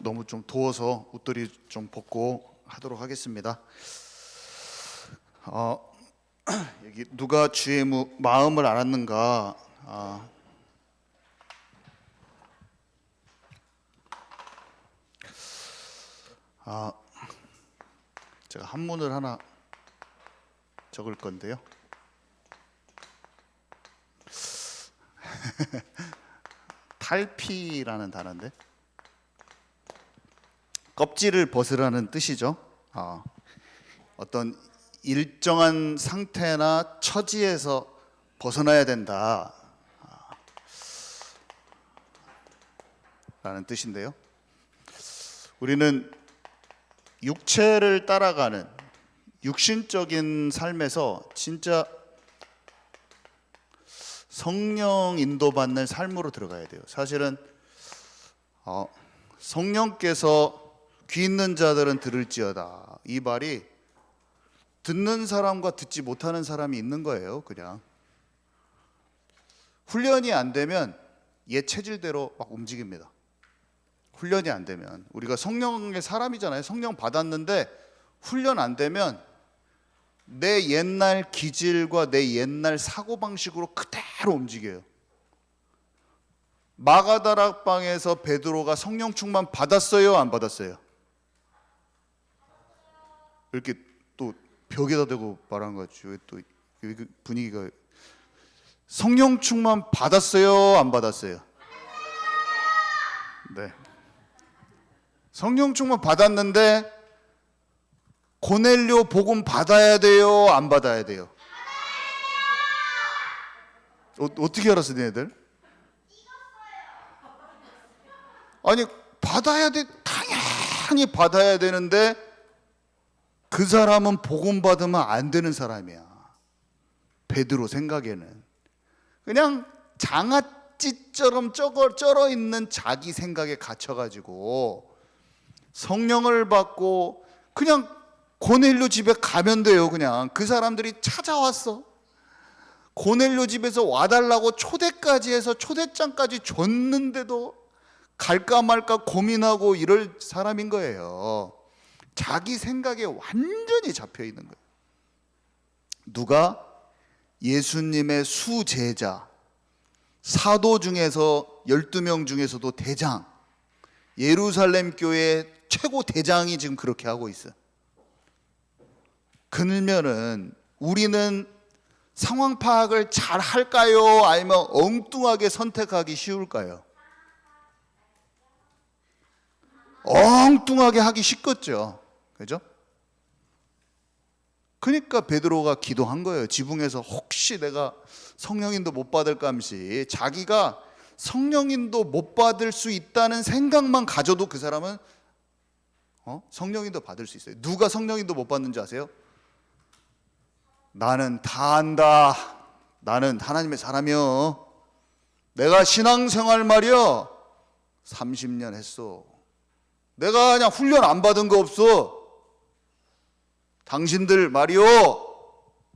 너무 좀 더워서 옷들이 좀 벗고 하도록 하겠습니다. 여기 누가 주의 마음을 알았는가? 제가 한문을 하나 적을 건데요. 탈피라는 단어인데 껍질을 벗으라는 뜻이죠. 어떤 일정한 상태나 처지에서 벗어나야 된다 라는 뜻인데요. 우리는 육체를 따라가는 육신적인 삶에서 진짜 성령 인도받는 삶으로 들어가야 돼요. 사실은 성령께서 귀 있는 자들은 들을지어다, 이 말이 듣는 사람과 듣지 못하는 사람이 있는 거예요. 그냥 훈련이 안 되면 옛 체질대로 막 움직입니다. 훈련이 안 되면, 우리가 성령의 사람이잖아요. 성령 받았는데 훈련 안 되면 내 옛날 기질과 내 옛날 사고방식으로 그대로 움직여요. 마가다락방에서 베드로가 성령 충만 받았어요, 안 받았어요? 이렇게 또 벽에다 대고 말한 것 같죠. 또 분위기가, 성령 충만 받았어요, 안 받았어요? 네. 성령 충만 받았는데 고넬료 복음 받아야 돼요, 안 받아야 돼요? 어떻게 알았어, 니네들? 아니, 받아야 돼, 당연히 받아야 되는데 그 사람은 복음 받으면 안 되는 사람이야. 베드로 생각에는 그냥 장아찌처럼 쩔어 있는 자기 생각에 갇혀가지고 성령을 받고 그냥 고넬료 집에 가면 돼요. 그냥 그 사람들이 찾아왔어. 고넬료 집에서 와달라고 초대까지 해서 초대장까지 줬는데도 갈까 말까 고민하고 이럴 사람인 거예요. 자기 생각에 완전히 잡혀 있는 거예요. 누가 예수님의 수제자, 사도 중에서 12명 중에서도 대장, 예루살렘 교회 최고 대장이 지금 그렇게 하고 있어요. 그러면은 우리는 상황 파악을 잘 할까요? 아니면 엉뚱하게 선택하기 쉬울까요? 엉뚱하게 하기 쉽겠죠. 그죠? 그러니까 베드로가 기도한 거예요. 지붕에서 혹시 내가 성령인도 못 받을까 하면서, 자기가 성령인도 못 받을 수 있다는 생각만 가져도 그 사람은 성령인도 받을 수 있어요. 누가 성령인도 못 받는지 아세요? 나는 다 안다, 나는 하나님의 사람이요, 내가 신앙생활 말이요 30년 했어, 내가 그냥 훈련 안 받은 거 없어, 당신들 말이요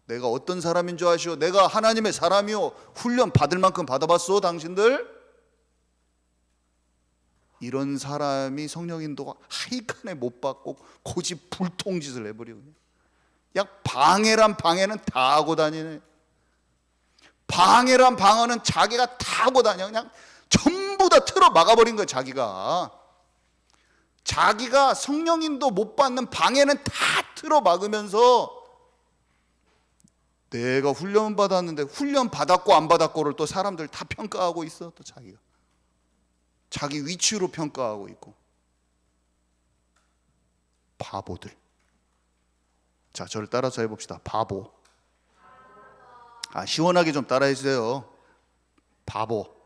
내가 어떤 사람인 줄 아시오? 내가 하나님의 사람이요, 훈련 받을 만큼 받아봤어 당신들? 이런 사람이 성령인도가 하이간에 못 받고 고집 불통짓을 해버리고, 야, 방해란 방해는 다 하고 다니네. 방해란 방어는 자기가 다 하고 다녀. 그냥 전부 다 틀어 막아버린 거예요. 자기가 성령인도 못 받는 방해는 다 틀어 막으면서 내가 훈련 받았는데 훈련 받았고 안 받았고를 또 사람들 다 평가하고 있어. 또 자기 위치로 평가하고 있고. 바보들. 자, 저를 따라서 해봅시다. 바보. 시원하게 좀 따라해 주세요. 바보.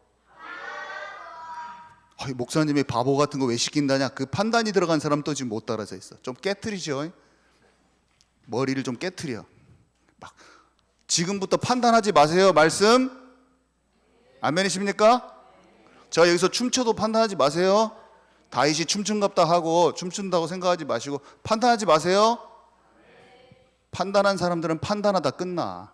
목사님이 바보 같은 거 왜 시킨다냐? 그 판단이 들어간 사람 또 지금 못 따라서 있어. 좀 깨트리죠. 머리를 좀 깨트려. 막 지금부터 판단하지 마세요. 말씀 아멘이십니까? 저 여기서 춤춰도 판단하지 마세요. 다윗이 춤춘갑다 하고 춤춘다고 생각하지 마시고 판단하지 마세요. 판단한 사람들은 판단하다 끝나.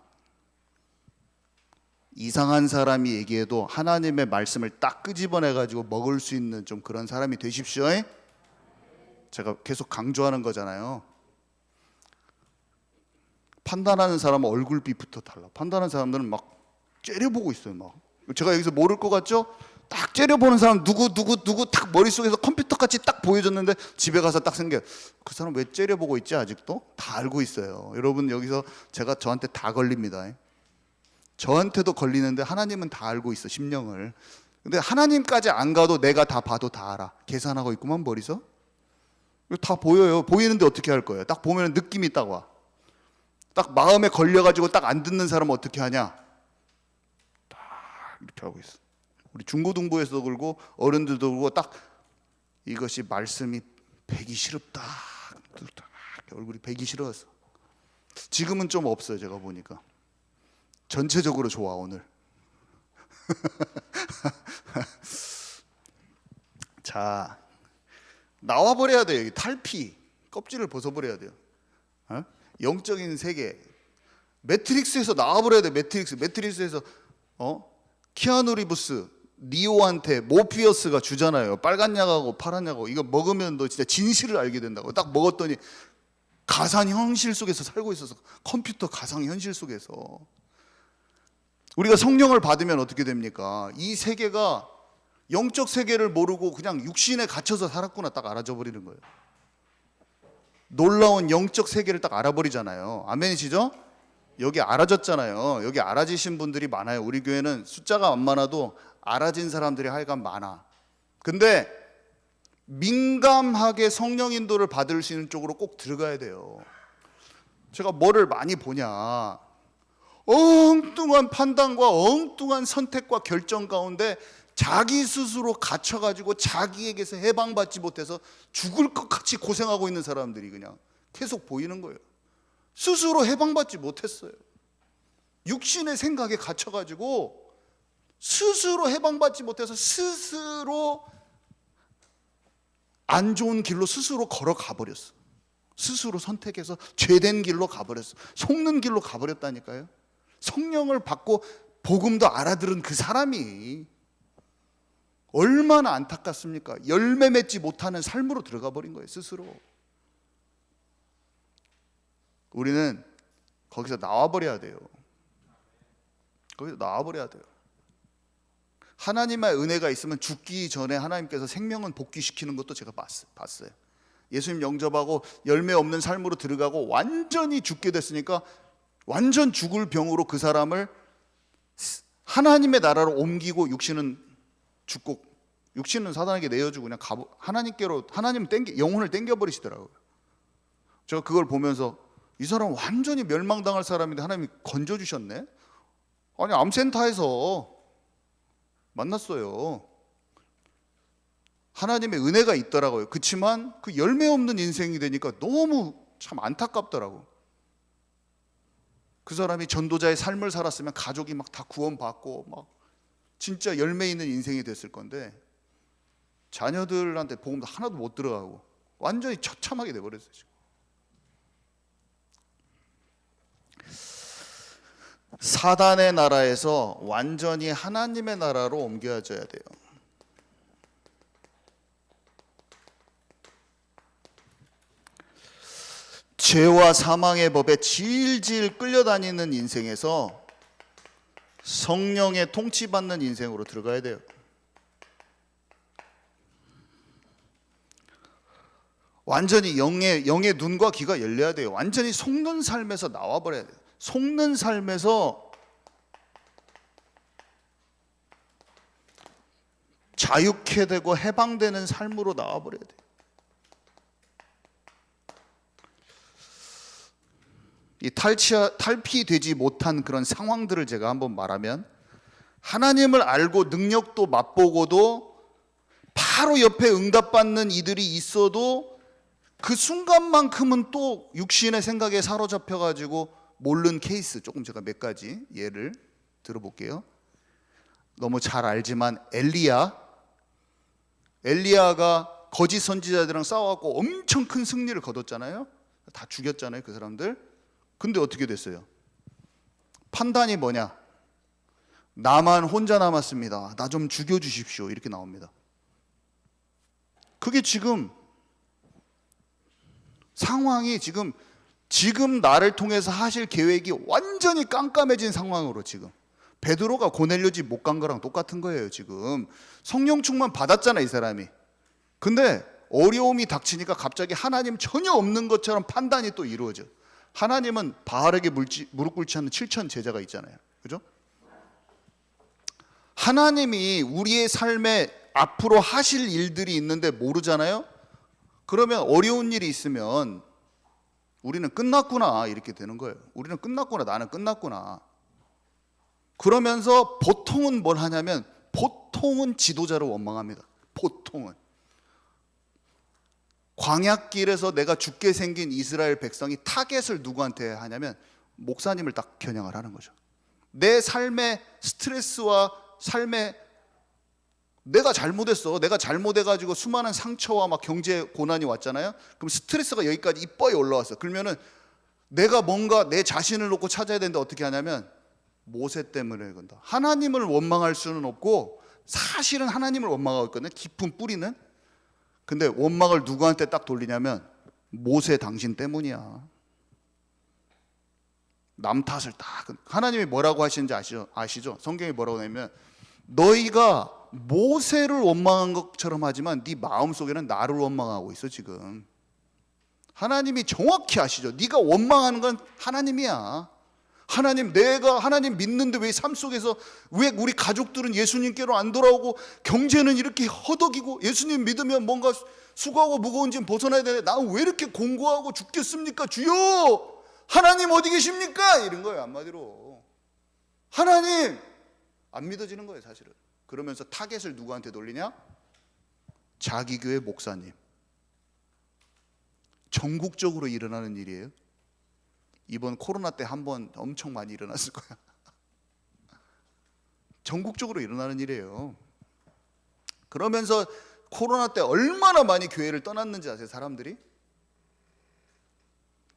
이상한 사람이 얘기해도 하나님의 말씀을 딱 끄집어내가지고 먹을 수 있는 좀 그런 사람이 되십시오. 제가 계속 강조하는 거잖아요. 판단하는 사람은 얼굴빛부터 달라. 판단하는 사람들은 막 째려보고 있어요. 막 제가 여기서 모를 것 같죠? 딱 째려보는 사람 누구 딱 머릿속에서 컴퓨터같이 딱 보여줬는데 집에 가서 딱 생겨요. 그 사람 왜 째려보고 있지 아직도? 다 알고 있어요. 여러분 여기서 제가 저한테 다 걸립니다. 저한테도 걸리는데 하나님은 다 알고 있어, 심령을. 근데 하나님까지 안 가도 내가 다 봐도 다 알아. 계산하고 있구만 머리서. 다 보여요. 보이는데 어떻게 할 거예요? 딱 보면 느낌이 딱 와. 딱 마음에 걸려가지고 딱 안 듣는 사람은 어떻게 하냐? 딱 이렇게 하고 있어. 우리 중고등부에서도 그러고 어른들도 그러고 딱 이것이 말씀이 배기 싫었다. 얼굴이 배기 싫어서. 지금은 좀 없어요. 제가 보니까. 전체적으로 좋아 오늘. 자, 나와버려야 돼요. 여기 탈피, 껍질을 벗어버려야 돼요. 어? 영적인 세계, 매트릭스에서 나와버려야 돼. 매트릭스에서 키아누 리브스, 니오한테 모피어스가 주잖아요. 빨간 약하고 파란 약하고 이거 먹으면 너 진짜 진실을 알게 된다고. 딱 먹었더니 가상 현실 속에서 살고 있어서, 컴퓨터 가상 현실 속에서. 우리가 성령을 받으면 어떻게 됩니까? 이 세계가 영적 세계를 모르고 그냥 육신에 갇혀서 살았구나 딱 알아져 버리는 거예요. 놀라운 영적 세계를 딱 알아버리잖아요. 아멘이시죠? 여기 알아졌잖아요. 여기 알아지신 분들이 많아요. 우리 교회는 숫자가 안 많아도 알아진 사람들이 하여간 많아. 근데 민감하게 성령 인도를 받을 수 있는 쪽으로 꼭 들어가야 돼요. 제가 뭐를 많이 보냐, 엉뚱한 판단과 엉뚱한 선택과 결정 가운데 자기 스스로 갇혀가지고 자기에게서 해방받지 못해서 죽을 것 같이 고생하고 있는 사람들이 그냥 계속 보이는 거예요. 스스로 해방받지 못했어요. 육신의 생각에 갇혀가지고 스스로 해방받지 못해서 스스로 안 좋은 길로 스스로 걸어가 버렸어. 스스로 선택해서 죄된 길로 가버렸어. 속는 길로 가버렸다니까요. 성령을 받고 복음도 알아들은 그 사람이 얼마나 안타깝습니까? 열매 맺지 못하는 삶으로 들어가 버린 거예요, 스스로. 우리는 거기서 나와버려야 돼요. 거기서 나와버려야 돼요. 하나님의 은혜가 있으면 죽기 전에 하나님께서 생명은 복귀시키는 것도 제가 봤어요. 예수님 영접하고 열매 없는 삶으로 들어가고 완전히 죽게 됐으니까 완전 죽을 병으로 그 사람을 하나님의 나라로 옮기고, 육신은 죽고 육신은 사단에게 내어주고 그냥 하나님께로, 하나님 영혼을 땡겨버리시더라고요. 제가 그걸 보면서 이 사람 완전히 멸망당할 사람인데 하나님이 건져주셨네. 아니 암센터에서 만났어요. 하나님의 은혜가 있더라고요. 그렇지만 그 열매 없는 인생이 되니까 너무 참 안타깝더라고. 그 사람이 전도자의 삶을 살았으면 가족이 막 다 구원받고 막 진짜 열매 있는 인생이 됐을 건데 자녀들한테 복음도 하나도 못 들어가고 완전히 처참하게 돼버렸어요. 지금. 사단의 나라에서 완전히 하나님의 나라로 옮겨져야 돼요. 죄와 사망의 법에 질질 끌려다니는 인생에서 성령의 통치받는 인생으로 들어가야 돼요. 완전히 영의 눈과 귀가 열려야 돼요. 완전히 속는 삶에서 나와버려야 돼요. 속는 삶에서 자유케 되고 해방되는 삶으로 나와버려야 돼요. 이 탈피되지 못한 그런 상황들을 제가 한번 말하면, 하나님을 알고 능력도 맛보고도 바로 옆에 응답받는 이들이 있어도 그 순간만큼은 또 육신의 생각에 사로잡혀가지고 모르는 케이스, 조금 제가 몇 가지 예를 들어볼게요. 너무 잘 알지만 엘리야가 거짓 선지자들이랑 싸워갖고 엄청 큰 승리를 거뒀잖아요. 다 죽였잖아요, 그 사람들. 근데 어떻게 됐어요? 판단이 뭐냐? 나만 혼자 남았습니다. 나 좀 죽여주십시오. 이렇게 나옵니다. 그게 지금 상황이 지금 나를 통해서 하실 계획이 완전히 깜깜해진 상황으로 지금 베드로가 고넬료 집 못 간 거랑 똑같은 거예요. 지금 성령 충만 받았잖아 이 사람이. 근데 어려움이 닥치니까 갑자기 하나님 전혀 없는 것처럼 판단이 또 이루어져. 하나님은 바알에게 무릎 꿇지 않는 7천 제자가 있잖아요. 그죠? 하나님이 우리의 삶에 앞으로 하실 일들이 있는데 모르잖아요. 그러면 어려운 일이 있으면 우리는 끝났구나 이렇게 되는 거예요. 우리는 끝났구나, 나는 끝났구나. 그러면서 보통은 뭘 하냐면 보통은 지도자를 원망합니다. 보통은 광야길에서 내가 죽게 생긴 이스라엘 백성이 타겟을 누구한테 하냐면 목사님을 딱 겨냥을 하는 거죠. 내 삶의 스트레스와 삶의 내가 잘못했어. 내가 잘못해가지고 수많은 상처와 막 경제 고난이 왔잖아요. 그럼 스트레스가 여기까지 이뻐에 올라왔어. 그러면은 내가 뭔가 내 자신을 놓고 찾아야 되는데 어떻게 하냐면 모세 때문에 그런다. 하나님을 원망할 수는 없고 사실은 하나님을 원망하고 있거든요. 깊은 뿌리는. 근데 원망을 누구한테 딱 돌리냐면 모세 당신 때문이야. 남 탓을 딱. 하나님이 뭐라고 하시는지 아시죠? 성경이 뭐라고 하냐면 너희가 모세를 원망한 것처럼 하지만 네 마음속에는 나를 원망하고 있어 지금. 하나님이 정확히 아시죠? 네가 원망하는 건 하나님이야. 하나님, 내가 하나님 믿는데 왜 삶 속에서 왜 우리 가족들은 예수님께로 안 돌아오고 경제는 이렇게 허덕이고 예수님 믿으면 뭔가 수고하고 무거운 짐 벗어나야 되는데 나는 왜 이렇게 공고하고 죽겠습니까? 주여 하나님 어디 계십니까? 이런 거예요. 한마디로 하나님 안 믿어지는 거예요 사실은. 그러면서 타겟을 누구한테 돌리냐? 자기 교회 목사님. 전국적으로 일어나는 일이에요. 이번 코로나 때 한 번 엄청 많이 일어났을 거야. 전국적으로 일어나는 일이에요. 그러면서 코로나 때 얼마나 많이 교회를 떠났는지 아세요? 사람들이?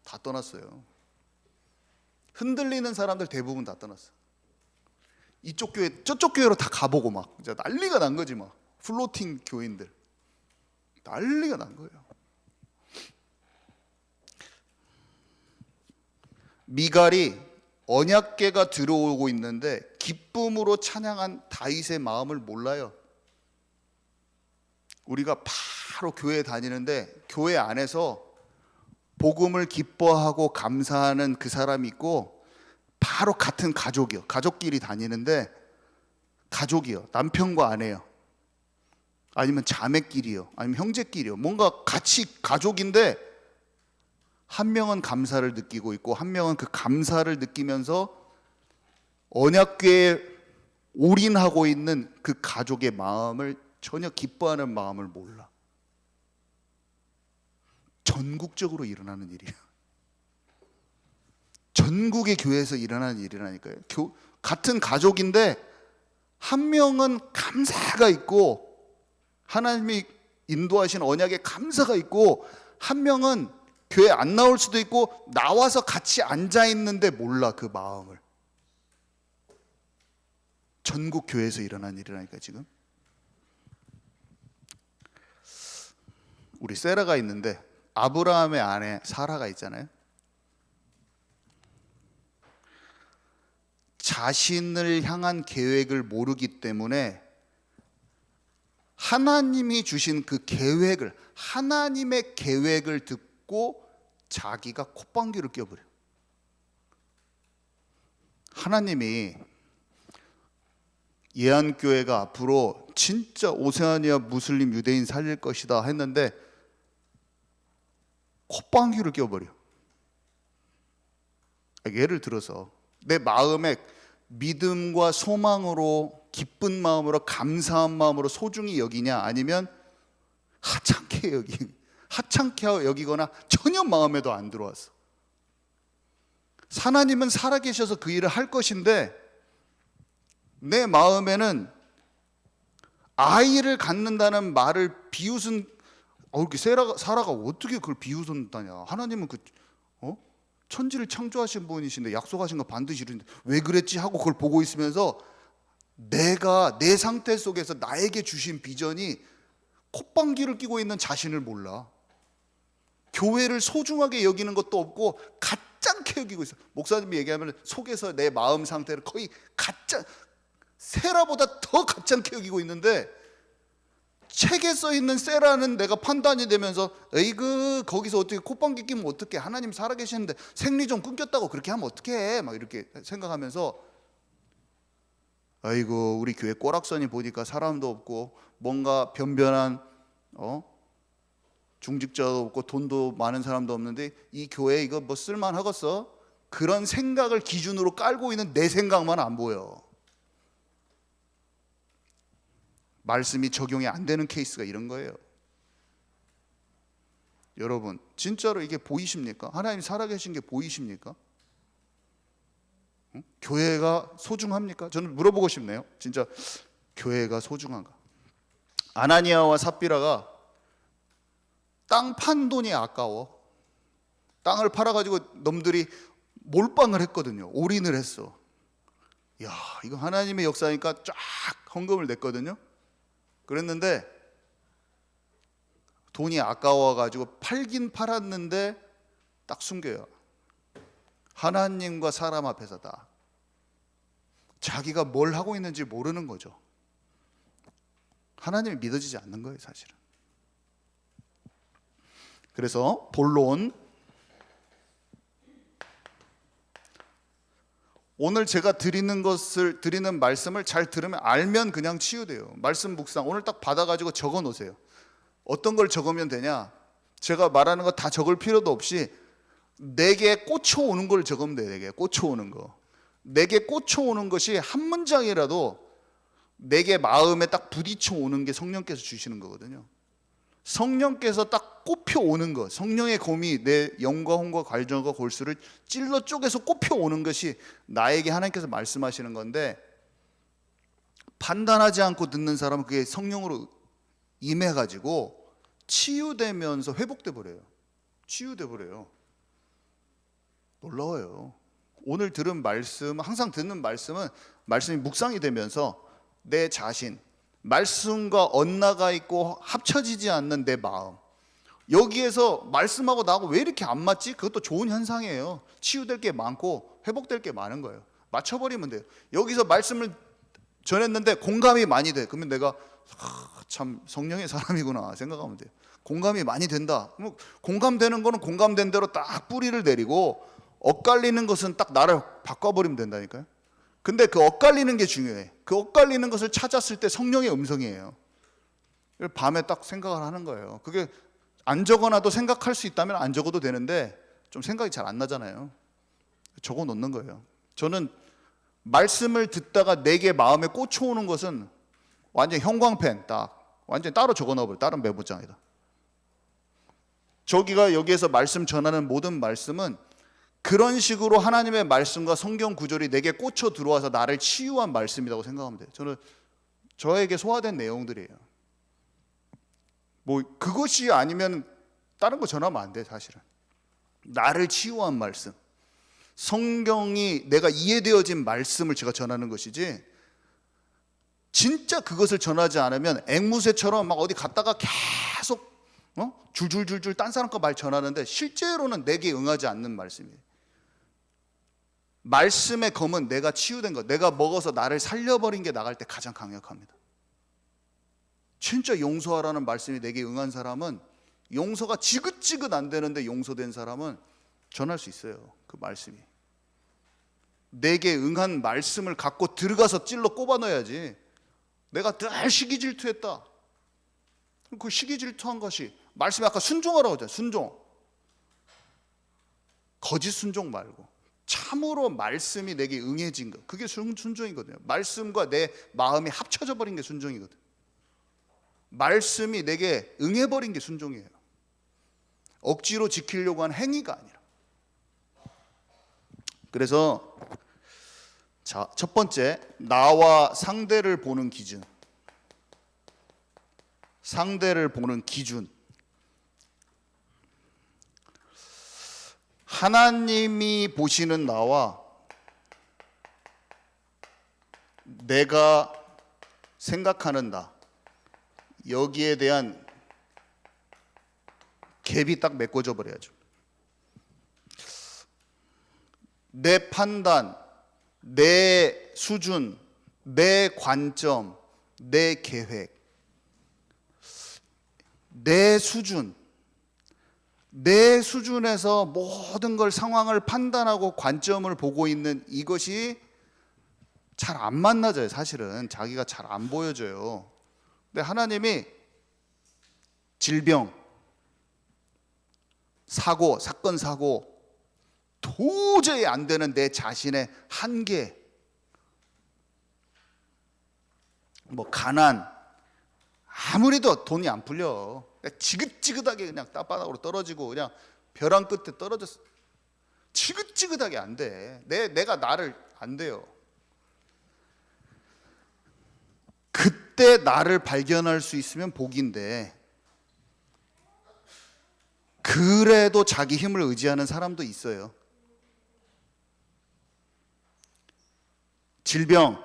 다 떠났어요. 흔들리는 사람들 대부분 다 떠났어. 이쪽 교회 저쪽 교회로 다 가보고 막 이제 난리가 난 거지 막. 플로팅 교인들 난리가 난 거예요. 미갈이 언약궤가 들어오고 있는데 기쁨으로 찬양한 다윗의 마음을 몰라요. 우리가 바로 교회 다니는데 교회 안에서 복음을 기뻐하고 감사하는 그 사람이 있고 바로 같은 가족이요. 가족끼리 다니는데 가족이요. 남편과 아내요. 아니면 자매끼리요. 아니면 형제끼리요. 뭔가 같이 가족인데 한 명은 감사를 느끼고 있고 한 명은 그 감사를 느끼면서 언약궤에 올인하고 있는 그 가족의 마음을 전혀 기뻐하는 마음을 몰라. 전국적으로 일어나는 일이에요. 전국의 교회에서 일어나는 일이라니까요. 같은 가족인데 한 명은 감사가 있고 하나님이 인도하신 언약에 감사가 있고 한 명은 교회 안 나올 수도 있고 나와서 같이 앉아 있는데 몰라 그 마음을. 전국 교회에서 일어난 일이라니까 지금. 우리 세라가 있는데 아브라함의 아내 사라가 있잖아요. 자신을 향한 계획을 모르기 때문에 하나님이 주신 그 계획을 하나님의 계획을 듣고 자기가 콧방귀를 껴버려. 하나님이 예안교회가 앞으로 진짜 오세아니아 무슬림 유대인 살릴 것이다 했는데 콧방귀를 껴버려. 예를 들어서 내 마음에 믿음과 소망으로 기쁜 마음으로 감사한 마음으로 소중히 여기냐 아니면 하찮게 여기거나 전혀 마음에도 안 들어왔어. 하나님은 살아계셔서 그 일을 할 것인데 내 마음에는 아이를 갖는다는 말을 비웃은 사라가 어떻게 그걸 비웃었다냐. 하나님은 천지를 창조하신 분이신데 약속하신 거 반드시 이루는데 왜 그랬지 하고 그걸 보고 있으면서 내가 내 상태 속에서 나에게 주신 비전이 콧방귀를 끼고 있는 자신을 몰라. 교회를 소중하게 여기는 것도 없고 가짜게 여기고 있어. 목사님이 얘기하면 속에서 내 마음 상태를 거의 가짜, 세라보다 더 가짜게 여기고 있는데, 책에 써 있는 세라는 내가 판단이 되면서 에이그 거기서 어떻게 콧방귀 끼면 어떡해, 하나님 살아계시는데 생리 좀 끊겼다고 그렇게 하면 어떡해, 막 이렇게 생각하면서 아이고 우리 교회 꼬락서니 보니까 사람도 없고 뭔가 변변한 중직자도 없고 돈도 많은 사람도 없는데 이 교회 이거 뭐 쓸만하겠어? 그런 생각을 기준으로 깔고 있는 내 생각만 안 보여. 말씀이 적용이 안 되는 케이스가 이런 거예요. 여러분 진짜로 이게 보이십니까? 하나님 살아계신 게 보이십니까? 응? 교회가 소중합니까? 저는 물어보고 싶네요. 진짜 교회가 소중한가? 아나니아와 삽비라가 땅 판 돈이 아까워. 땅을 팔아가지고 놈들이 몰빵을 했거든요. 올인을 했어. 야, 이거 하나님의 역사니까 쫙 헌금을 냈거든요. 그랬는데 돈이 아까워가지고 팔긴 팔았는데 딱 숨겨요. 하나님과 사람 앞에서 다 자기가 뭘 하고 있는지 모르는 거죠. 하나님이 믿어지지 않는 거예요, 사실은. 그래서 본론, 오늘 제가 드리는 말씀을 잘 들으면 알면 그냥 치유돼요. 말씀 묵상 오늘 딱 받아가지고 적어 놓으세요. 어떤 걸 적으면 되냐? 제가 말하는 거 다 적을 필요도 없이 내게 꽂혀오는 걸 적으면 돼요. 내게 꽂혀오는 거. 내게 꽂혀오는 것이 한 문장이라도 내게 마음에 딱 부딪혀오는 게 성령께서 주시는 거거든요. 성령께서 딱 꼽혀오는 것, 성령의 검이 내 영과 혼과 갈증과 골수를 찔러 쪼개서 꼽혀오는 것이 나에게 하나님께서 말씀하시는 건데, 판단하지 않고 듣는 사람은 그게 성령으로 임해가지고 치유되면서 회복돼 버려요. 치유돼 버려요. 놀라워요. 오늘 들은 말씀, 항상 듣는 말씀은 말씀이 묵상이 되면서 내 자신, 말씀과 엇나가 있고 합쳐지지 않는 내 마음, 여기에서 말씀하고 나하고 왜 이렇게 안 맞지? 그것도 좋은 현상이에요. 치유될 게 많고 회복될 게 많은 거예요. 맞춰버리면 돼요. 여기서 말씀을 전했는데 공감이 많이 돼. 그러면 내가 참 성령의 사람이구나 생각하면 돼요. 공감이 많이 된다. 공감되는 거는 공감된 대로 딱 뿌리를 내리고, 엇갈리는 것은 딱 나를 바꿔버리면 된다니까요. 근데 그 엇갈리는 게 중요해. 그 엇갈리는 것을 찾았을 때 성령의 음성이에요. 밤에 딱 생각을 하는 거예요. 그게 안 적어놔도 생각할 수 있다면 안 적어도 되는데 좀 생각이 잘 안 나잖아요. 적어 놓는 거예요. 저는 말씀을 듣다가 내게 마음에 꽂혀오는 것은 완전 형광펜 딱 완전 따로 적어 넣어버려요. 다른 메모장에다. 저기가 여기에서 말씀 전하는 모든 말씀은 그런 식으로 하나님의 말씀과 성경 구절이 내게 꽂혀 들어와서 나를 치유한 말씀이라고 생각하면 돼요. 저는 저에게 소화된 내용들이에요. 뭐 그것이 아니면 다른 거 전하면 안 돼. 사실은 나를 치유한 말씀, 성경이 내가 이해되어진 말씀을 제가 전하는 것이지, 진짜 그것을 전하지 않으면 앵무새처럼 막 어디 갔다가 계속 줄줄줄줄 딴 사람 거 말 전하는데 실제로는 내게 응하지 않는 말씀이에요. 말씀의 검은 내가 치유된 것, 내가 먹어서 나를 살려버린 게 나갈 때 가장 강력합니다. 진짜 용서하라는 말씀이 내게 응한 사람은, 용서가 지긋지긋 안 되는데 용서된 사람은 전할 수 있어요. 그 말씀이 내게 응한 말씀을 갖고 들어가서 찔러 꼽아 넣어야지. 내가 늘 시기 질투했다. 그 시기 질투한 것이 말씀이 아까 순종하라고 하잖아요. 순종. 거짓 순종 말고 참으로 말씀이 내게 응해진 것, 그게 순종이거든요. 말씀과 내 마음이 합쳐져 버린 게 순종이거든요. 말씀이 내게 응해버린 게 순종이에요. 억지로 지키려고 한 행위가 아니라. 그래서 자, 첫 번째, 나와 상대를 보는 기준. 상대를 보는 기준. 하나님이 보시는 나와 내가 생각하는 나, 여기에 대한 갭이 딱 메꿔져 버려야죠. 내 판단, 내 수준, 내 관점, 내 계획, 내 수준에서 모든 걸 상황을 판단하고 관점을 보고 있는 이것이 잘 안 만나져요. 사실은 자기가 잘 안 보여져요. 근데 하나님이 질병, 사건, 사고, 도저히 안 되는 내 자신의 한계, 뭐 가난, 아무리도 돈이 안 풀려. 지긋지긋하게 그냥 땅바닥으로 떨어지고 그냥 벼랑 끝에 떨어졌어. 지긋지긋하게 안 돼. 내가 나를 안 돼요. 그때 나를 발견할 수 있으면 복인데, 그래도 자기 힘을 의지하는 사람도 있어요. 질병,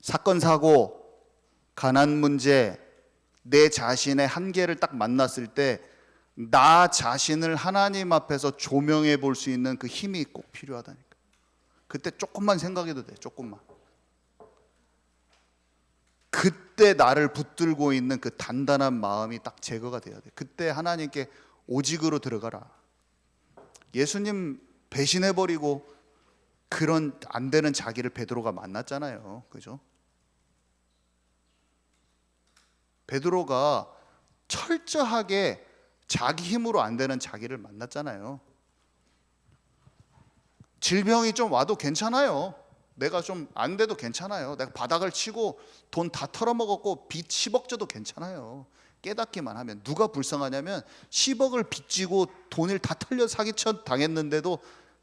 사건, 사고, 가난 문제, 내 자신의 한계를 딱 만났을 때 나 자신을 하나님 앞에서 조명해 볼 수 있는 그 힘이 꼭 필요하다니까. 그때 조금만 생각해도 돼. 조금만. 그때 나를 붙들고 있는 그 단단한 마음이 딱 제거가 돼야 돼. 그때 하나님께 오직으로 들어가라. 예수님 배신해버리고 그런 안 되는 자기를 베드로가 만났잖아요. 그죠? 베드로가 철저하게 자기 힘으로 안 되는 자기를 만났잖아요. 질병이 좀 와도 괜찮아요. 내가 좀 안 돼도 괜찮아요. 내가 바닥을 치고 돈 다 털어먹었고 빚 10억 져도 괜찮아요. 깨닫기만 하면. 누가 불쌍하냐면 10억을 빚지고 돈을 다 털려 사기쳐 당했는데도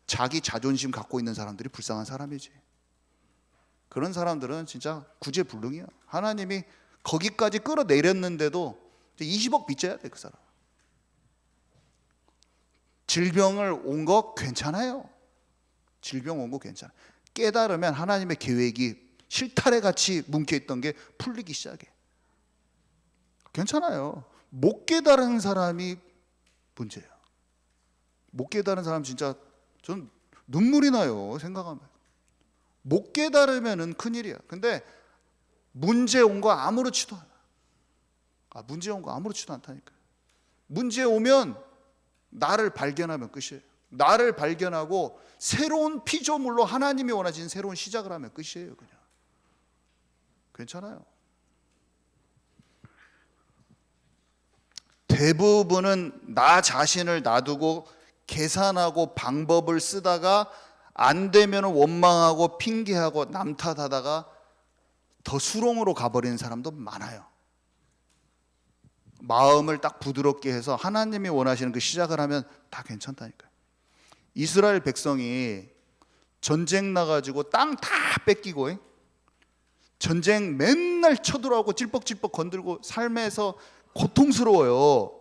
자기 자존심 갖고 있는 사람들이 불쌍한 사람이지. 그런 사람들은 진짜 구제불능이야. 하나님이 거기까지 끌어내렸는데도 20억 빚져야 돼, 그 사람. 질병을 온 거 괜찮아요. 질병 온 거 괜찮아. 깨달으면 하나님의 계획이 실타래 같이 뭉쳐있던 게 풀리기 시작해. 괜찮아요. 못 깨달은 사람이 문제예요. 못 깨달은 사람 진짜 전 눈물이 나요. 생각하면. 못 깨달으면은 큰일이야. 근데 문제 온 거 아무렇지도 않아. 문제 온 거 아무렇지도 않다니까요. 문제 오면 나를 발견하면 끝이에요. 나를 발견하고 새로운 피조물로 하나님이 원하시는 새로운 시작을 하면 끝이에요. 그냥. 괜찮아요. 대부분은 나 자신을 놔두고 계산하고 방법을 쓰다가 안 되면 원망하고 핑계하고 남 탓하다가 더 수렁으로 가버리는 사람도 많아요. 마음을 딱 부드럽게 해서 하나님이 원하시는 그 시작을 하면 다 괜찮다니까요. 이스라엘 백성이 전쟁 나가지고 땅 다 뺏기고 전쟁 맨날 쳐들어오고 찔뻑찔뻑 건들고 삶에서 고통스러워요.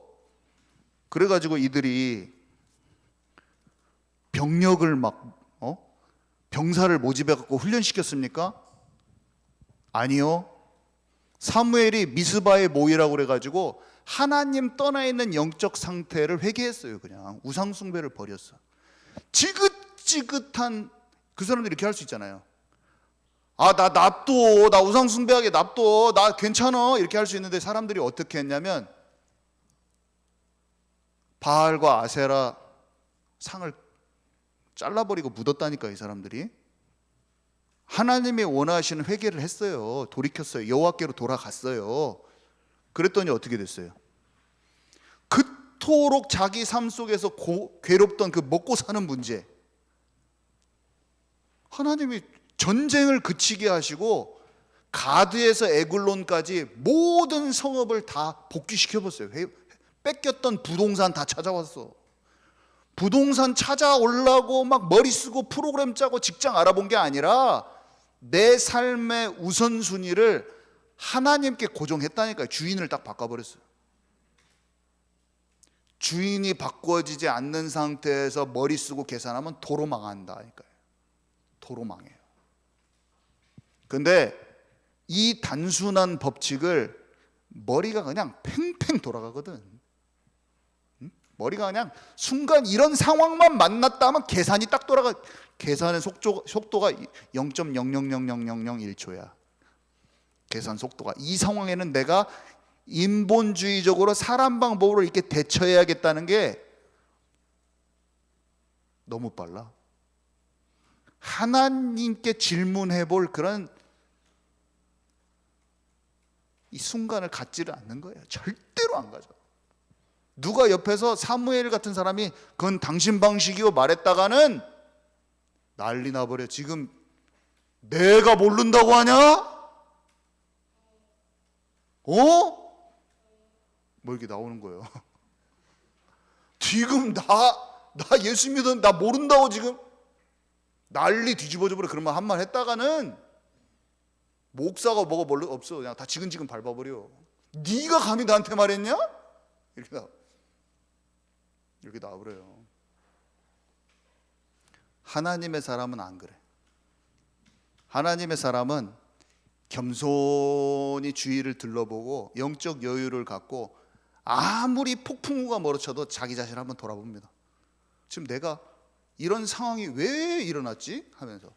그래가지고 이들이 병력을 병사를 모집해 갖고 훈련시켰습니까? 아니요. 사무엘이 미스바에 모이라고 그래가지고 하나님 떠나 있는 영적 상태를 회개했어요. 그냥 우상 숭배를 버렸어. 지긋지긋한 그 사람들이 이렇게 할 수 있잖아요. 나 납둬, 나 우상 숭배하게 납둬, 나 괜찮아, 이렇게 할 수 있는데 사람들이 어떻게 했냐면 바알과 아세라 상을 잘라버리고 묻었다니까. 이 사람들이 하나님이 원하시는 회개를 했어요. 돌이켰어요. 여호와께로 돌아갔어요. 그랬더니 어떻게 됐어요? 그토록 자기 삶 속에서 괴롭던 그 먹고 사는 문제, 하나님이 전쟁을 그치게 하시고 가드에서 에글론까지 모든 성읍을 다 복귀시켜봤어요. 뺏겼던 부동산 다 찾아왔어. 부동산 찾아오려고 막 머리 쓰고 프로그램 짜고 직장 알아본 게 아니라 내 삶의 우선순위를 하나님께 고정했다니까요. 주인을 딱 바꿔버렸어요. 주인이 바꿔지지 않는 상태에서 머리 쓰고 계산하면 도로 망한다니까요. 도로 망해요. 근데 이 단순한 법칙을 머리가 그냥 팽팽 돌아가거든. 응? 머리가 그냥 순간 이런 상황만 만났다 하면 계산이 딱 돌아가. 계산의 속도가 0.0000001초야. 계산 속도가. 이 상황에는 내가 인본주의적으로 사람 방법으로 이렇게 대처해야겠다는 게 너무 빨라. 하나님께 질문해 볼 그런 이 순간을 갖지를 않는 거예요. 절대로 안 가져. 누가 옆에서 사무엘 같은 사람이 그건 당신 방식이요 말했다가는 난리 나버려. 지금 내가 모른다고 하냐? 뭐 이렇게 나오는 거예요. 지금 나 예수 믿은 나 모른다고 지금 난리 뒤집어져 버려. 그런 말 한 말 했다가는 목사가 뭐가 뭘로 없어. 그냥 다 지근지근 밟아버려. 네가 감히 나한테 말했냐? 이렇게 나와버려요. 하나님의 사람은 안 그래. 하나님의 사람은 겸손히 주위를 둘러보고 영적 여유를 갖고 아무리 폭풍우가 몰아쳐도 자기 자신을 한번 돌아봅니다. 지금 내가 이런 상황이 왜 일어났지? 하면서.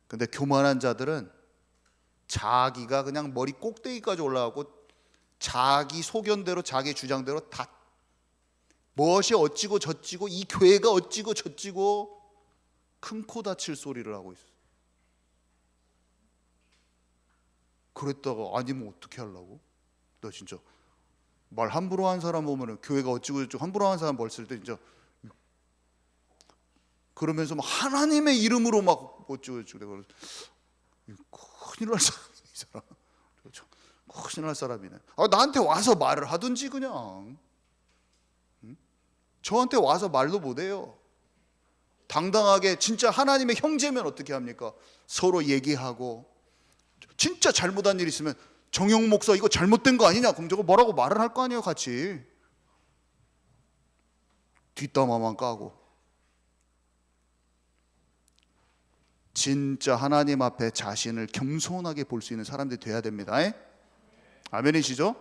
근데 교만한 자들은 자기가 그냥 머리 꼭대기까지 올라가고 자기 소견대로 자기 주장대로 다 무엇이 어찌고 저찌고 이 교회가 어찌고 저찌고 큰 코 다칠 소리를 하고 있어. 그랬다가 아니면 어떻게 하려고? 너 진짜 말 함부로 한 사람 보면은 교회가 어찌고 저찌고 함부로 한 사람 벌쓸 때 진짜 그러면서 막 하나님의 이름으로 막 어찌고 저찌고 그래. 큰일 날 사람 이 사람. 큰일 날 사람이네. 나한테 와서 말을 하든지 그냥. 저한테 와서 말도 못해요. 당당하게 진짜 하나님의 형제면 어떻게 합니까? 서로 얘기하고 진짜 잘못한 일 있으면 정영 목사 이거 잘못된 거 아니냐? 그럼 저거 뭐라고 말을 할 거 아니에요 같이. 뒷담화만 까고. 진짜 하나님 앞에 자신을 겸손하게 볼 수 있는 사람들이 돼야 됩니다. 아멘이시죠?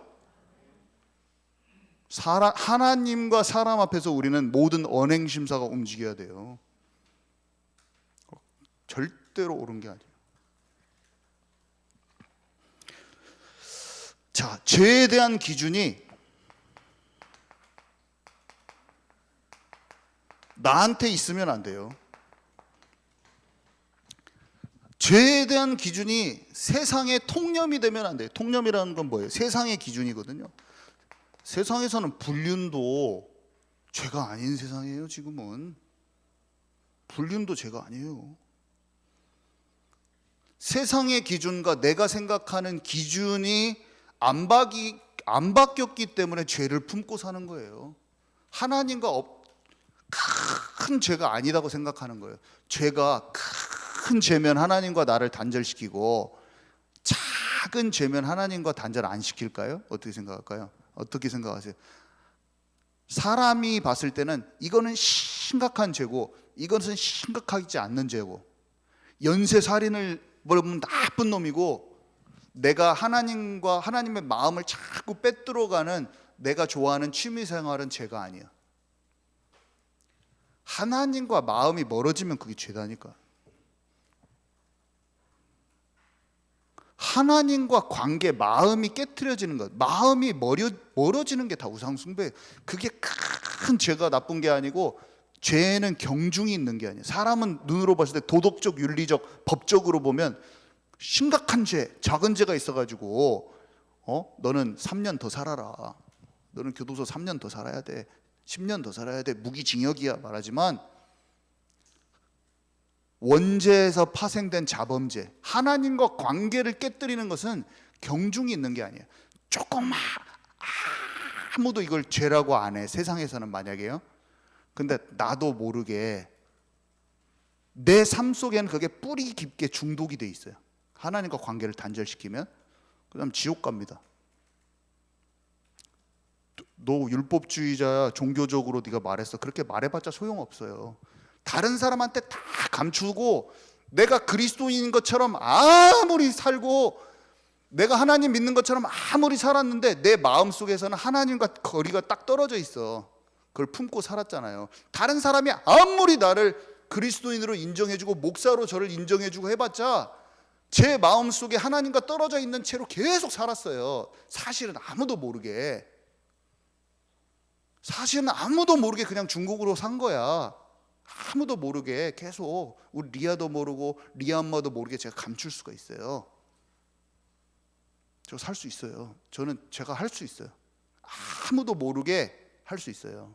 하나님과 사람 앞에서 우리는 모든 언행심사가 움직여야 돼요. 절대로 옳은 게 아니에요. 자, 죄에 대한 기준이 나한테 있으면 안 돼요. 죄에 대한 기준이 세상의 통념이 되면 안 돼요. 통념이라는 건 뭐예요? 세상의 기준이거든요. 세상에서는 불륜도 죄가 아닌 세상이에요. 지금은 불륜도 죄가 아니에요. 세상의 기준과 내가 생각하는 기준이 안 바뀌었기 때문에 죄를 품고 사는 거예요. 하나님과 큰 죄가 아니다고 생각하는 거예요. 죄가 큰 죄면 하나님과 나를 단절시키고 작은 죄면 하나님과 단절 안 시킬까요? 어떻게 생각할까요? 어떻게 생각하세요? 사람이 봤을 때는 이거는 심각한 죄고 이것은 심각하지 않는 죄고, 연쇄살인을 보면 나쁜 놈이고, 내가 하나님과 하나님의 마음을 자꾸 빼들어가는 내가 좋아하는 취미생활은 죄가 아니야. 하나님과 마음이 멀어지면 그게 죄다니까. 하나님과 관계, 마음이 깨트려지는 것, 마음이 멀어지는 게 다 우상숭배. 그게 큰 죄가 나쁜 게 아니고, 죄는 경중이 있는 게 아니에요. 사람은 눈으로 봤을 때 도덕적, 윤리적, 법적으로 보면 심각한 죄, 작은 죄가 있어가지고 너는 3년 더 살아라, 너는 교도소 3년 더 살아야 돼, 10년 더 살아야 돼, 무기징역이야 말하지만, 원죄에서 파생된 자범죄, 하나님과 관계를 깨뜨리는 것은 경중이 있는 게 아니에요. 조금만 아무도 이걸 죄라고 안 해, 세상에서는. 만약에요. 근데 나도 모르게 내 삶 속에는 그게 뿌리 깊게 중독이 돼 있어요. 하나님과 관계를 단절시키면 그다음 지옥 갑니다. 너 율법주의자야, 종교적으로 네가 말했어, 그렇게 말해봤자 소용없어요. 다른 사람한테 다 감추고 내가 그리스도인인 것처럼 아무리 살고 내가 하나님 믿는 것처럼 아무리 살았는데 내 마음속에서는 하나님과 거리가 딱 떨어져 있어. 그걸 품고 살았잖아요. 다른 사람이 아무리 나를 그리스도인으로 인정해주고 목사로 저를 인정해주고 해봤자 제 마음속에 하나님과 떨어져 있는 채로 계속 살았어요. 사실은 아무도 모르게. 사실은 아무도 모르게 그냥 중국으로 산 거야. 아무도 모르게 계속. 우리 리아도 모르고 리아 엄마도 모르게 제가 감출 수가 있어요. 저 살 수 있어요. 제가 할 수 있어요. 아무도 모르게 할 수 있어요.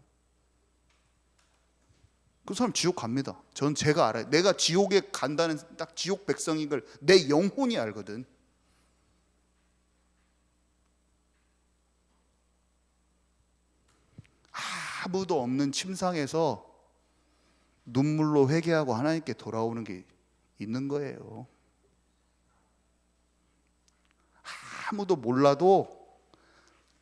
그 사람 지옥 갑니다. 전 제가 알아요. 내가 지옥에 간다는 딱 지옥 백성인 걸 내 영혼이 알거든. 아무도 없는 침상에서 눈물로 회개하고 하나님께 돌아오는 게 있는 거예요. 아무도 몰라도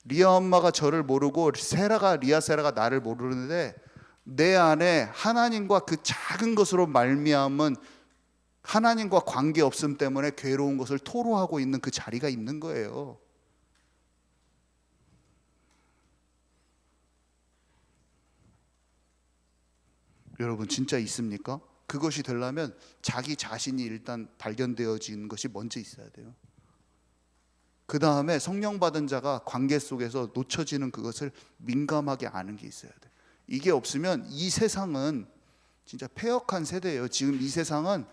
리아 엄마가 저를 모르고 리아 세라가 나를 모르는데 내 안에 하나님과 그 작은 것으로 말미암은 하나님과 관계 없음 때문에 괴로운 것을 토로하고 있는 그 자리가 있는 거예요. 여러분 진짜 있습니까? 그것이 되려면 자기 자신이 일단 발견되어지는 것이 먼저 있어야 돼요. 그 다음에 성령 받은 자가 관계 속에서 놓쳐지는 그것을 민감하게 아는 게 있어야 돼. 이게 없으면 이 세상은 진짜 패역한 세대예요. 지금 이 세상은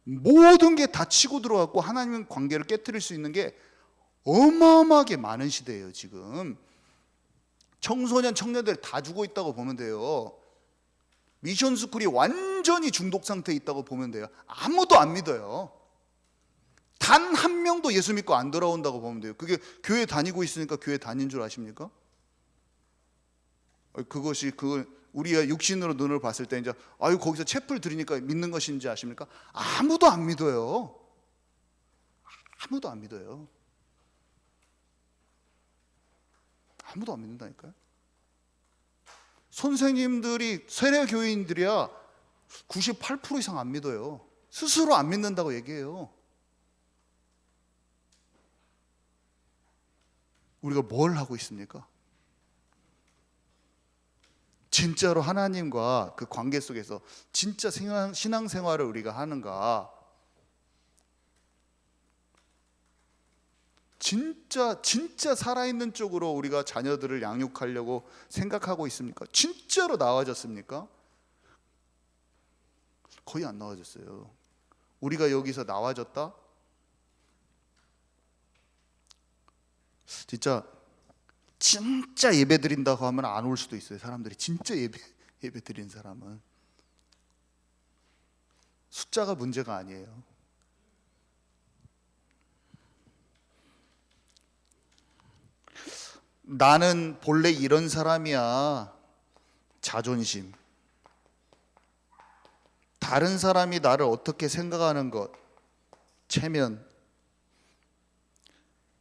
모든 게 다 치고 들어왔고 하나님 관계를 깨트릴 수 있는 게 어마어마하게 많은 시대예요. 지금 청소년 청년들 다 죽어 있다고 보면 돼요. 미션 스쿨이 완전히 중독 상태에 있다고 보면 돼요. 아무도 안 믿어요. 단 한 명도 예수 믿고 안 돌아온다고 보면 돼요. 그게 교회 다니고 있으니까 교회 다닌 줄 아십니까? 그것이 우리가 육신으로 눈을 봤을 때 이제 거기서 채플 드리니까 믿는 것인지 아십니까? 아무도 안 믿어요. 아무도 안 믿어요. 아무도 안 믿는다니까요. 선생님들이 세례 교인들이야 98% 이상 안 믿어요. 스스로 안 믿는다고 얘기해요. 우리가 뭘 하고 있습니까? 진짜로 하나님과 그 관계 속에서 진짜 신앙생활을 우리가 하는가? 진짜 살아있는 쪽으로 우리가 자녀들을 양육하려고 생각하고 있습니까? 진짜로 나와졌습니까? 거의 안 나와졌어요. 우리가 여기서 나와졌다? 진짜 예배 드린다고 하면 안 올 수도 있어요. 사람들이 진짜 예배 드린 사람은 숫자가 문제가 아니에요. 나는 본래 이런 사람이야. 자존심. 다른 사람이 나를 어떻게 생각하는 것. 체면.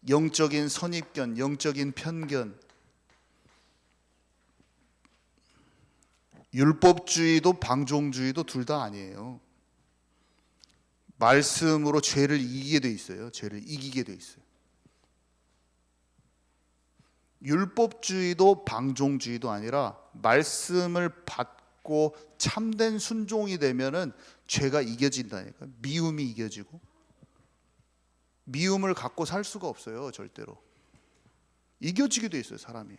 영적인 선입견, 영적인 편견. 율법주의도 방종주의도 둘 다 아니에요. 말씀으로 죄를 이기게 돼 있어요. 죄를 이기게 돼 있어요. 율법주의도 방종주의도 아니라 말씀을 받고 참된 순종이 되면은 죄가 이겨진다니까. 미움이 이겨지고. 미움을 갖고 살 수가 없어요. 절대로. 이겨지게 돼 있어요. 사람이.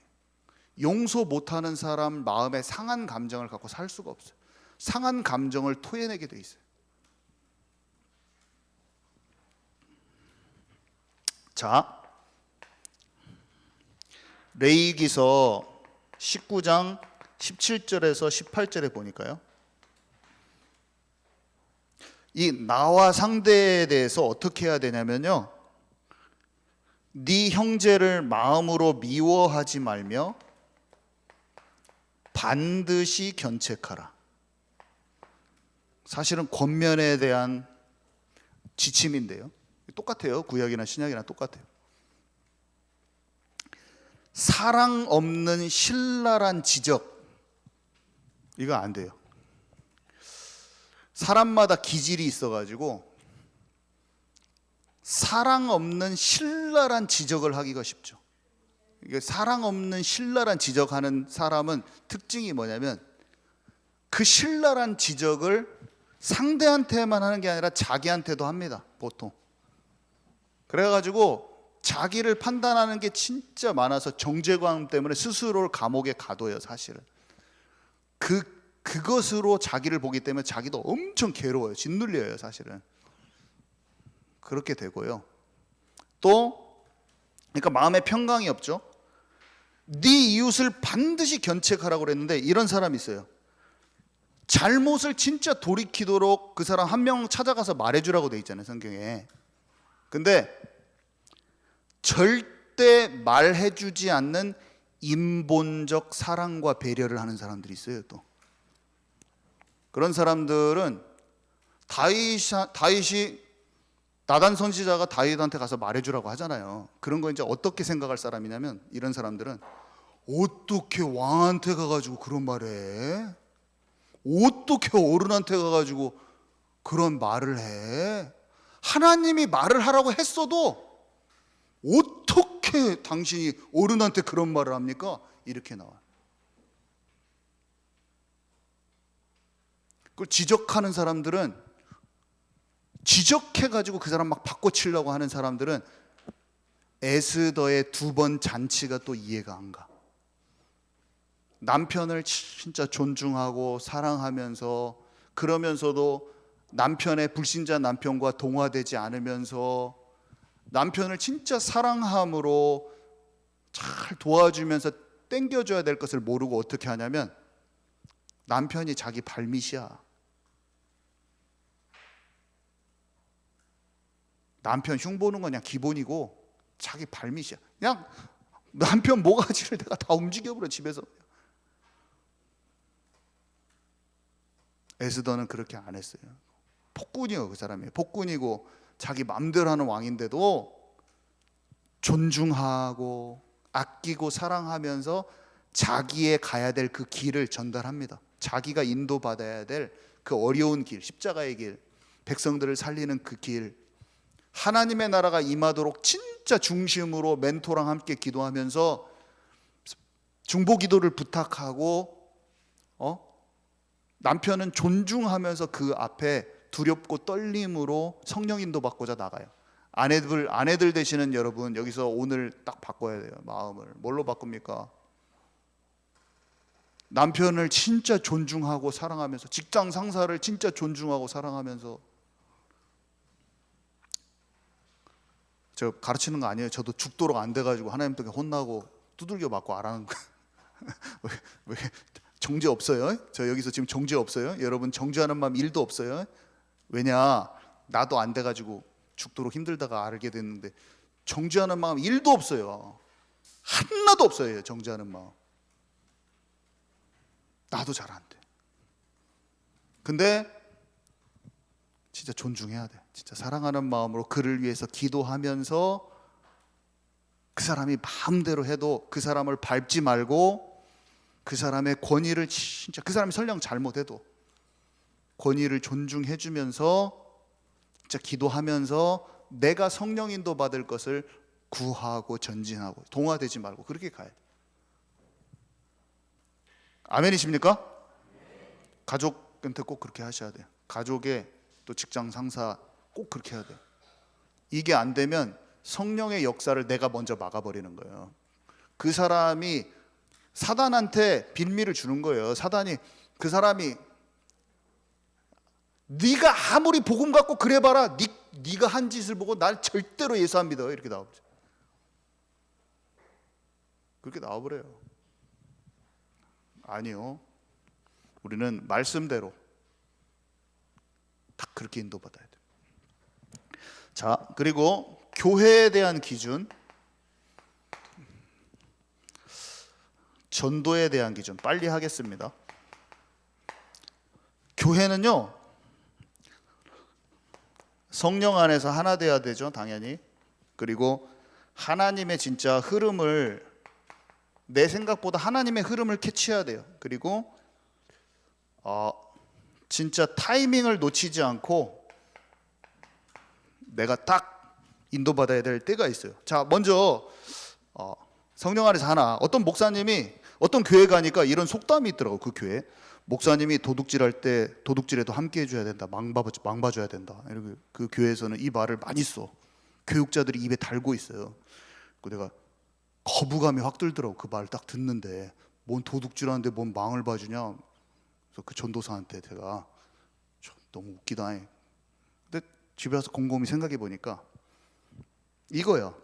용서 못하는 사람 마음에 상한 감정을 갖고 살 수가 없어요. 상한 감정을 토해내게 돼 있어요. 자, 레위기서 19장 17절에서 18절에 보니까요, 이 나와 상대에 대해서 어떻게 해야 되냐면요, 네 형제를 마음으로 미워하지 말며 반드시 견책하라. 사실은 권면에 대한 지침인데요, 똑같아요. 구약이나 신약이나 똑같아요. 사랑 없는 신랄한 지적, 이거 안 돼요. 사람마다 기질이 있어가지고 사랑 없는 신랄한 지적을 하기가 쉽죠. 이게 사랑 없는 신랄한 지적하는 사람은 특징이 뭐냐면 그 신랄한 지적을 상대한테만 하는 게 아니라 자기한테도 합니다, 보통. 그래가지고 자기를 판단하는 게 진짜 많아서 정죄감 때문에 스스로를 감옥에 가둬요, 사실은. 그것으로 자기를 보기 때문에 자기도 엄청 괴로워요, 짓눌려요, 사실은. 그렇게 되고요. 또 그러니까 마음에 평강이 없죠. 네 이웃을 반드시 견책하라고 그랬는데 이런 사람이 있어요. 잘못을 진짜 돌이키도록 그 사람 한 명 찾아가서 말해주라고 돼 있잖아요, 성경에. 근데 절대 말해주지 않는 인본적 사랑과 배려를 하는 사람들이 있어요. 또 그런 사람들은 다윗이 나단 선지자가 다윗한테 가서 말해주라고 하잖아요. 그런 거 이제 어떻게 생각할 사람이냐면 이런 사람들은 어떻게 왕한테 가가지고 그런 말해? 어떻게 어른한테 가가지고 그런 말을 해? 하나님이 말을 하라고 했어도 어떻게 당신이 어른한테 그런 말을 합니까? 이렇게 나와요. 그걸 지적하는 사람들은, 지적해가지고 그 사람 막 바꿔치려고 하는 사람들은 에스더의 2번 잔치가 또 이해가 안 가. 남편을 진짜 존중하고 사랑하면서, 그러면서도 남편의 불신자 남편과 동화되지 않으면서 남편을 진짜 사랑함으로 잘 도와주면서 땡겨줘야 될 것을 모르고 어떻게 하냐면 남편이 자기 발밑이야. 남편 흉보는 건 그냥 기본이고 자기 발밑이야. 그냥 남편 모가지를 내가 다 움직여버려, 집에서. 에스더는 그렇게 안 했어요. 폭군이요, 그 사람이. 폭군이고 자기 맘대로 하는 왕인데도 존중하고 아끼고 사랑하면서 자기의 가야 될 그 길을 전달합니다. 자기가 인도받아야 될 그 어려운 길, 십자가의 길, 백성들을 살리는 그 길, 하나님의 나라가 임하도록 진짜 중심으로 멘토랑 함께 기도하면서 중보 기도를 부탁하고, 남편은 존중하면서 그 앞에 두렵고 떨림으로 성령 인도 받고자 나가요. 아내들 되시는 여러분, 여기서 오늘 딱 바꿔야 돼요. 마음을 뭘로 바꿉니까? 남편을 진짜 존중하고 사랑하면서, 직장 상사를 진짜 존중하고 사랑하면서. 저 가르치는 거 아니에요. 저도 죽도록 안 돼가지고 하나님 때문에 혼나고 두들겨 맞고 안 하는 거. 왜 정죄 없어요? 저 여기서 지금 정죄 없어요? 여러분 정죄하는 마음 1도 없어요? 왜냐, 나도 안 돼가지고 죽도록 힘들다가 알게 됐는데 정죄하는 마음 1도 없어요. 하나도 없어요, 정죄하는 마음. 나도 잘 안 돼. 근데 진짜 존중해야 돼. 진짜 사랑하는 마음으로 그를 위해서 기도하면서 그 사람이 마음대로 해도 그 사람을 밟지 말고, 그 사람의 권위를 진짜, 그 사람이 설령 잘못해도 권위를 존중해 주면서 진짜 기도하면서 내가 성령 인도 받을 것을 구하고 전진하고 동화되지 말고 그렇게 가야 돼. 아멘이십니까? 가족한테 꼭 그렇게 하셔야 돼요. 가족의 또 직장 상사 꼭 그렇게 해야 돼요. 이게 안 되면 성령의 역사를 내가 먼저 막아버리는 거예요. 그 사람이 사단한테 빌미를 주는 거예요. 사단이, 그 사람이 네가 아무리 복음 갖고 그래봐라, 네가 한 짓을 보고 날 절대로 예수 안 믿어, 이렇게 나와버려요. 그렇게 나와버려요. 아니요, 우리는 말씀대로 딱 그렇게 인도받아야 돼요. 자, 그리고 교회에 대한 기준, 전도에 대한 기준 빨리 하겠습니다. 교회는요, 성령 안에서 하나 돼야 되죠, 당연히. 그리고 하나님의 진짜 흐름을, 내 생각보다 하나님의 흐름을 캐치해야 돼요. 그리고 진짜 타이밍을 놓치지 않고 내가 딱 인도받아야 될 때가 있어요. 자, 먼저 성령 안에서 하나, 어떤 목사님이 어떤 교회 가니까 이런 속담이 있더라고. 그 교회 목사님이 도둑질할 때 도둑질에도 함께 해줘야 된다, 망봐줘야 된다. 이렇게 그 교회에서는 이 말을 많이 써. 교육자들이 입에 달고 있어요. 그 내가 거부감이 확 들더라고. 그 말 딱 듣는데 뭔 도둑질하는데 뭔 망을 봐주냐. 그래서 그 전도사한테 제가 너무 웃기다. 근데 집에 와서 곰곰이 생각해 보니까 이거예요.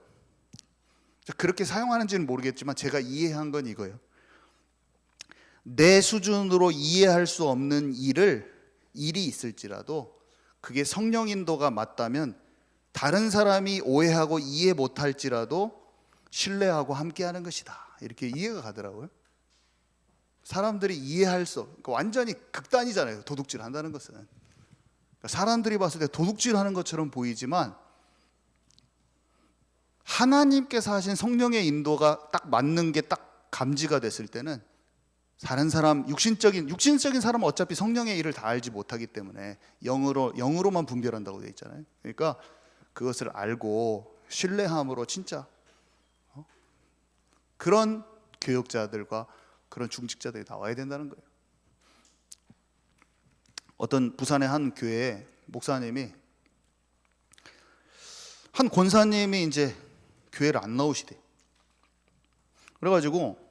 그렇게 사용하는지는 모르겠지만 제가 이해한 건 이거예요. 내 수준으로 이해할 수 없는 일이 있을지라도 그게 성령 인도가 맞다면 다른 사람이 오해하고 이해 못할지라도 신뢰하고 함께하는 것이다. 이렇게 이해가 가더라고요. 사람들이 이해할 수 그러니까 완전히 극단이잖아요. 도둑질 한다는 것은. 그러니까 사람들이 봤을 때 도둑질하는 것처럼 보이지만 하나님께서 하신 성령의 인도가 딱 맞는 게 딱 감지가 됐을 때는 다른 사람 육신적인 사람은 어차피 성령의 일을 다 알지 못하기 때문에 영으로만 분별한다고 되어 있잖아요. 그러니까 그것을 알고 신뢰함으로 진짜 그런 교육자들과 그런 중직자들이 나와야 된다는 거예요. 어떤 부산의 한 교회에 목사님이 한 권사님이 이제 교회를 안 나오시대. 그래가지고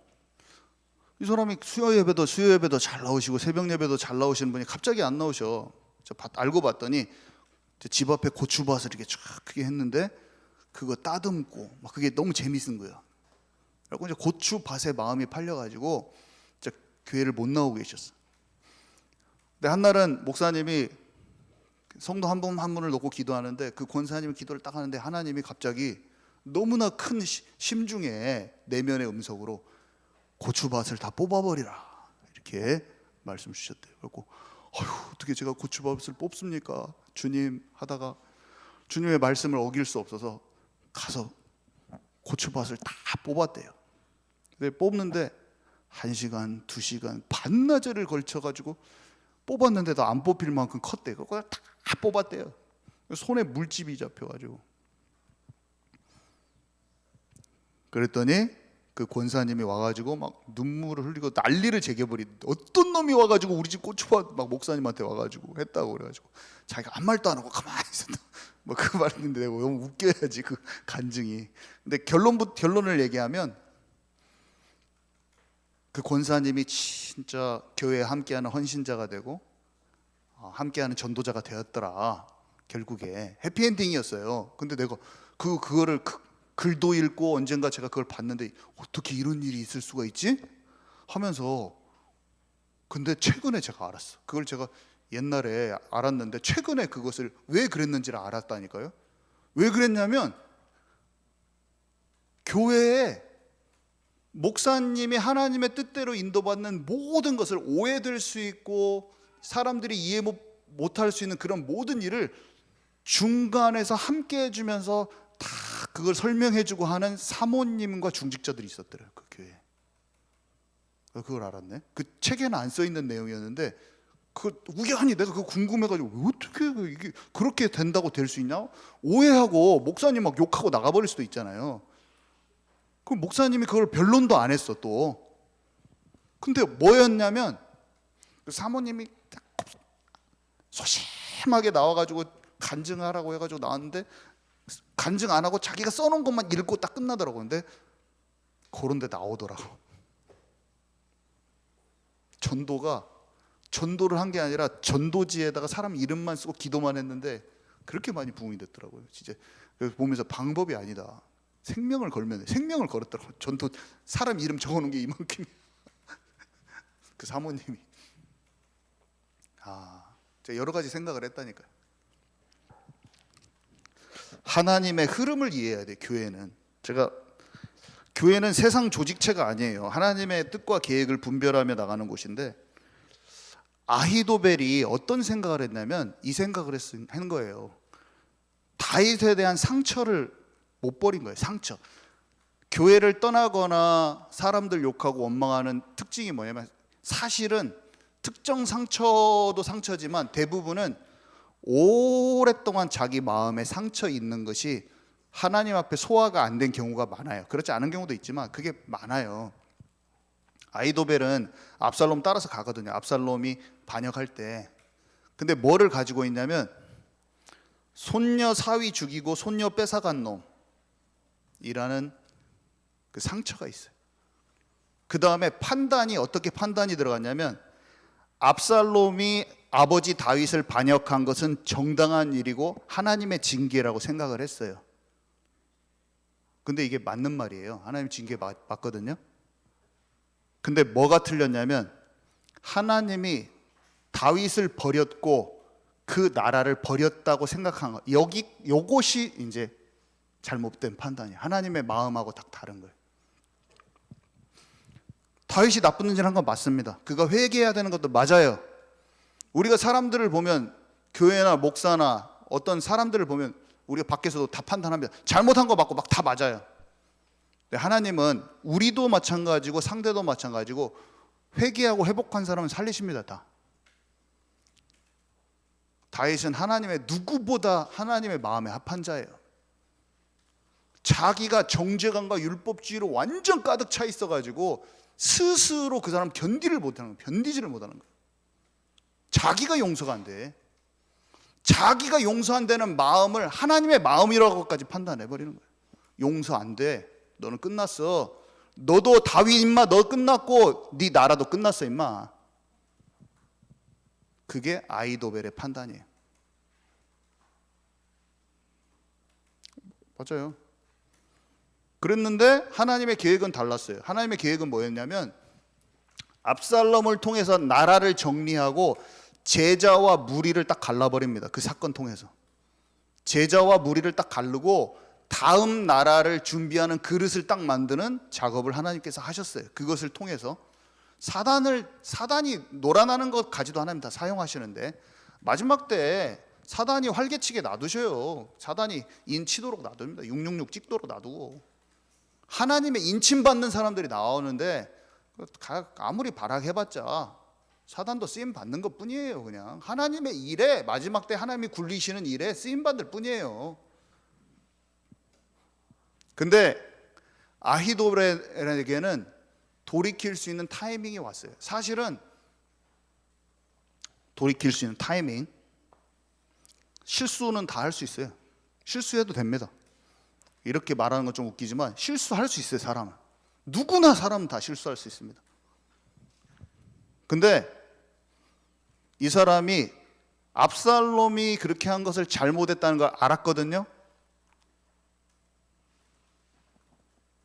이 사람이 수요 예배도 잘 나오시고 새벽 예배도 잘 나오시는 분이 갑자기 안 나오셔. 알고 봤더니 집 앞에 고추밭을 이렇게 쫙 크게 했는데 그거 따듬고 막 그게 너무 재밌은 거야. 그리고 이제 고추밭에 마음이 팔려가지고 교회를 못 나오고 계셨어. 근데 한날은 목사님이 성도 한 분 한 분을 놓고 기도하는데 그 권사님이 기도를 딱 하는데 하나님이 갑자기 너무나 큰 심중에 내면의 음성으로 고추밭을 다 뽑아버리라 이렇게 말씀 주셨대요. 그래서 어떻게 제가 고추밭을 뽑습니까? 주님 하다가 주님의 말씀을 어길 수 없어서 가서 고추밭을 다 뽑았대요. 근데 뽑는데 1시간, 2시간 반나절을 걸쳐가지고 뽑았는데도 안 뽑힐 만큼 컸대요. 그걸 다 뽑았대요. 손에 물집이 잡혀가지고. 그랬더니 그 권사님이 와가지고 막 눈물을 흘리고 난리를 제겨버린 어떤 놈이 와가지고 우리 집 고추밭 막 목사님한테 와가지고 했다고 그래가지고 자기가 아무 말도 안 하고 가만히 있었다. 뭐 그 말인데 내가 너무 웃겨야지 그 간증이. 근데 결론을 얘기하면 그 권사님이 진짜 교회에 함께하는 헌신자가 되고 함께하는 전도자가 되었더라. 결국에 해피엔딩이었어요. 근데 내가 그거를 글도 읽고 언젠가 제가 그걸 봤는데 어떻게 이런 일이 있을 수가 있지? 하면서 근데 최근에 제가 알았어. 그걸 제가 옛날에 알았는데 최근에 그것을 왜 그랬는지를 알았다니까요. 왜 그랬냐면 교회에 목사님이 하나님의 뜻대로 인도받는 모든 것을 오해될 수 있고 사람들이 이해 못할 수 있는 그런 모든 일을 중간에서 함께 해주면서 다 그걸 설명해주고 하는 사모님과 중직자들이 있었더래요. 그 교회에. 그걸 알았네. 그 책에는 안 써있는 내용이었는데 그 우연히 내가 그거 궁금해가지고 어떻게 이게 그렇게 된다고 될 수 있냐? 오해하고 목사님 막 욕하고 나가버릴 수도 있잖아요. 그 목사님이 그걸 변론도 안 했어 또. 근데 뭐였냐면 그 사모님이 소심하게 나와가지고 간증하라고 해가지고 나왔는데 간증 안 하고 자기가 써놓은 것만 읽고 딱 끝나더라고. 근데 그런 데 나오더라고. 전도를 한 게 아니라 전도지에다가 사람 이름만 쓰고 기도만 했는데 그렇게 많이 부흥이 됐더라고요. 진짜 보면서 방법이 아니다. 생명을 걸면 생명을 걸었더라고. 전도 사람 이름 적어놓은 게 이만큼. 그 사모님이 제가 여러 가지 생각을 했다니까요. 하나님의 흐름을 이해해야 돼. 교회는 세상 조직체가 아니에요. 하나님의 뜻과 계획을 분별하며 나가는 곳인데 아히도벨이 어떤 생각을 했냐면 이 생각을 한 거예요. 다윗에 대한 상처를 못 버린 거예요. 상처. 교회를 떠나거나 사람들 욕하고 원망하는 특징이 뭐냐면 사실은 특정 상처도 상처지만 대부분은 오랫동안 자기 마음에 상처 있는 것이 하나님 앞에 소화가 안 된 경우가 많아요. 그렇지 않은 경우도 있지만 그게 많아요. 아히도벨은 압살롬 따라서 가거든요. 압살롬이 반역할 때. 근데 뭐를 가지고 있냐면 손녀 사위 죽이고 손녀 뺏어간 놈이라는 그 상처가 있어요. 그 다음에 판단이 어떻게 판단이 들어갔냐면 압살롬이 아버지 다윗을 반역한 것은 정당한 일이고 하나님의 징계라고 생각을 했어요. 근데 이게 맞는 말이에요. 하나님 징계 맞거든요. 근데 뭐가 틀렸냐면 하나님이 다윗을 버렸고 그 나라를 버렸다고 생각한 거. 요것이 이제 잘못된 판단이에요. 하나님의 마음하고 딱 다른 거예요. 다윗이 나쁜 짓을 한 건 맞습니다. 그가 회개해야 되는 것도 맞아요. 우리가 사람들을 보면 교회나 목사나 어떤 사람들을 보면 우리가 밖에서도 다 판단합니다. 잘못한 거 맞고 막 다 맞아요. 근데 하나님은 우리도 마찬가지고 상대도 마찬가지고 회개하고 회복한 사람은 살리십니다. 다. 다윗은 하나님의 누구보다 하나님의 마음에 합한 자예요. 자기가 정죄감과 율법주의로 완전 가득 차 있어가지고 스스로 그 사람 견디지를 못하는 거예요. 자기가 용서가 안 돼. 자기가 용서 안 되는 마음을 하나님의 마음이라고까지 판단해버리는 거예요. 용서 안 돼. 너는 끝났어. 너도 다윗 임마 너 끝났고 네 나라도 끝났어 임마. 그게 아히도벨의 판단이에요. 맞아요. 그랬는데 하나님의 계획은 달랐어요. 하나님의 계획은 뭐였냐면 압살롬을 통해서 나라를 정리하고 제자와 무리를 딱 갈라버립니다. 그 사건 통해서 제자와 무리를 딱 가르고 다음 나라를 준비하는 그릇을 딱 만드는 작업을 하나님께서 하셨어요. 그것을 통해서 사단이 놀아나는 것까지도 하나님 다 사용하시는데 마지막 때 사단이 활개치게 놔두셔요. 사단이 인치도록 놔둡니다. 666 찍도록 놔두고 하나님의 인침받는 사람들이 나오는데 아무리 발악해봤자 사단도 쓰임 받는 것 뿐이에요. 그냥 하나님의 일에 마지막 때 하나님이 굴리시는 일에 쓰임 받을 뿐이에요. 근데 아히도벨에게는 돌이킬 수 있는 타이밍이 왔어요. 사실은 돌이킬 수 있는 타이밍, 실수는 다 할 수 있어요. 실수해도 됩니다. 이렇게 말하는 건 좀 웃기지만 실수할 수 있어요. 사람은 누구나 사람은 다 실수할 수 있습니다. 근데 이 사람이 압살롬이 그렇게 한 것을 잘못했다는 걸 알았거든요.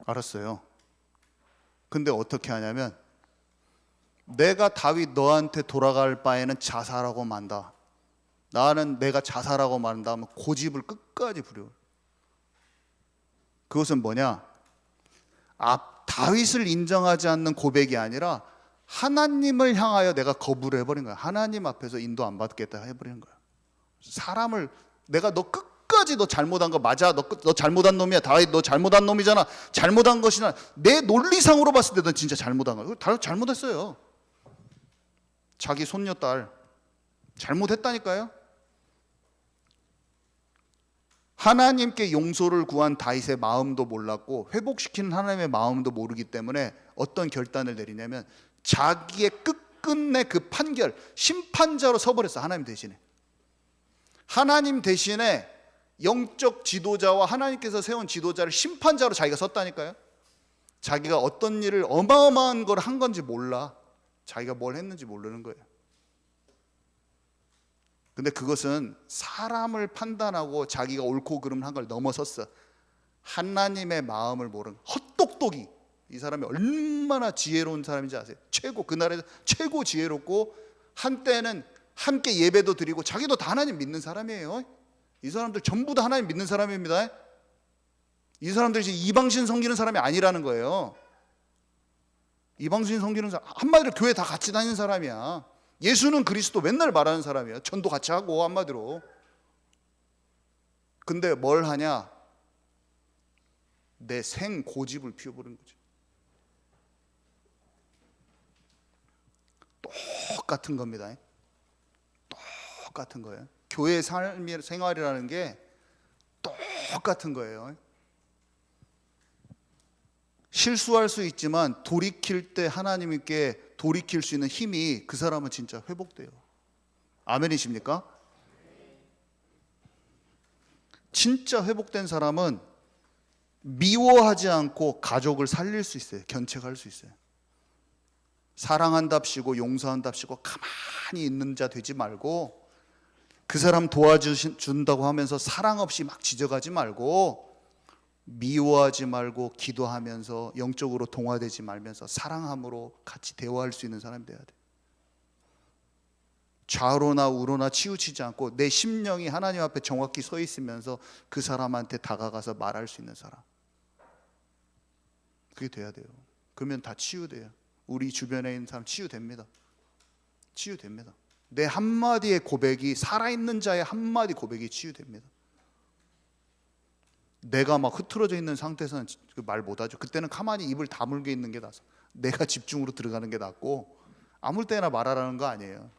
알았어요. 근데 어떻게 하냐면 내가 다윗 너한테 돌아갈 바에는 자살하고 만다. 나는 내가 자살하고 만다 하면 고집을 끝까지 부려요. 그것은 뭐냐? 다윗을 인정하지 않는 고백이 아니라 하나님을 향하여 내가 거부를 해버린 거야. 하나님 앞에서 인도 안 받겠다 해버리는 거야. 사람을 내가 너 끝까지 너 잘못한 거 맞아. 너 잘못한 놈이야. 다윗 너 잘못한 놈이잖아. 잘못한 것이나 내 논리상으로 봤을 때 넌 진짜 잘못한 거야. 다윗 잘못했어요. 자기 손녀딸 잘못했다니까요. 하나님께 용서를 구한 다윗의 마음도 몰랐고 회복시키는 하나님의 마음도 모르기 때문에 어떤 결단을 내리냐면 자기의 끝끝내 그 판결 심판자로 서버렸어. 하나님 대신에. 하나님 대신에 영적 지도자와 하나님께서 세운 지도자를 심판자로 자기가 섰다니까요. 자기가 어떤 일을 어마어마한 걸 한 건지 몰라. 자기가 뭘 했는지 모르는 거예요. 근데 그것은 사람을 판단하고 자기가 옳고 그름을 한 걸 넘어섰어. 하나님의 마음을 모르는 헛똑똑이. 이 사람이 얼마나 지혜로운 사람인지 아세요? 그 나라에서 최고 지혜롭고 한때는 함께 예배도 드리고 자기도 다 하나님 믿는 사람이에요. 이 사람들 전부 다 하나님 믿는 사람입니다. 이 사람들이 이방신 섬기는 사람이 아니라는 거예요. 이방신 섬기는 사람, 한마디로 교회 다 같이 다니는 사람이야. 예수는 그리스도 맨날 말하는 사람이야. 전도 같이 하고 한마디로. 근데 뭘 하냐? 내 생 고집을 피워버린 거지. 똑같은 겁니다. 똑같은 거예요. 교회 생활이라는 게 똑같은 거예요. 실수할 수 있지만 돌이킬 때 하나님께 돌이킬 수 있는 힘이 그 사람은 진짜 회복돼요. 아멘이십니까? 진짜 회복된 사람은 미워하지 않고 가족을 살릴 수 있어요. 견책할 수 있어요. 사랑한답시고 용서한답시고 가만히 있는 자 되지 말고, 그 사람 도와준다고 하면서 사랑 없이 막 지적하지 말고, 미워하지 말고 기도하면서 영적으로 동화되지 말면서 사랑함으로 같이 대화할 수 있는 사람이 돼야 돼. 좌로나 우로나 치우치지 않고 내 심령이 하나님 앞에 정확히 서 있으면서 그 사람한테 다가가서 말할 수 있는 사람, 그게 돼야 돼요. 그러면 다 치유돼요. 우리 주변에 있는 사람 치유됩니다. 치유됩니다. 내 한마디의 고백이, 살아있는 자의 한마디 고백이 치유됩니다. 내가 막 흐트러져 있는 상태에서는 말 못하죠. 그때는 가만히 입을 다물게 있는 게 낫어. 내가 집중으로 들어가는 게 낫고, 아무 때나 말하라는 거 아니에요.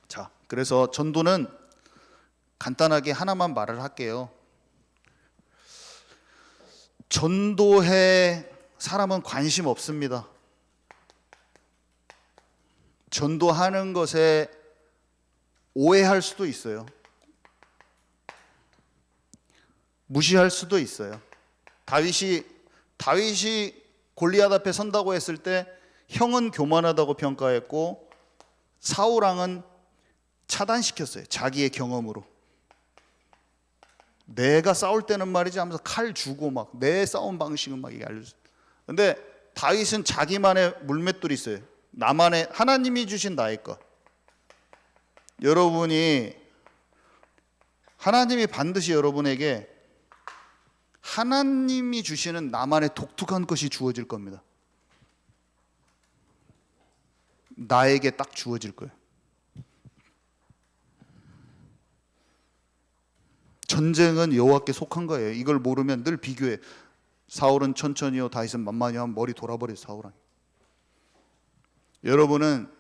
자, 그래서 전도는 간단하게 하나만 말을 할게요. 전도에 사람은 관심 없습니다. 전도하는 것에 오해할 수도 있어요. 무시할 수도 있어요. 다윗이 골리앗 앞에 선다고 했을 때 형은 교만하다고 평가했고 사울 왕은 차단시켰어요. 자기의 경험으로. 내가 싸울 때는 말이지 하면서 칼 주고 막 내 싸움 방식은 막 알려줬어요. 근데 다윗은 자기만의 물맷돌이 있어요. 나만의, 하나님이 주신 나의 것. 하나님이 반드시 여러분에게 하나님이 주시는 나만의 독특한 것이 주어질 겁니다. 나에게 딱 주어질 거예요. 전쟁은 여호와께 속한 거예요. 이걸 모르면 늘 비교해. 사울은 천천히요, 다윗은 만만히요 하면 머리 돌아버려요. 사울은. 여러분은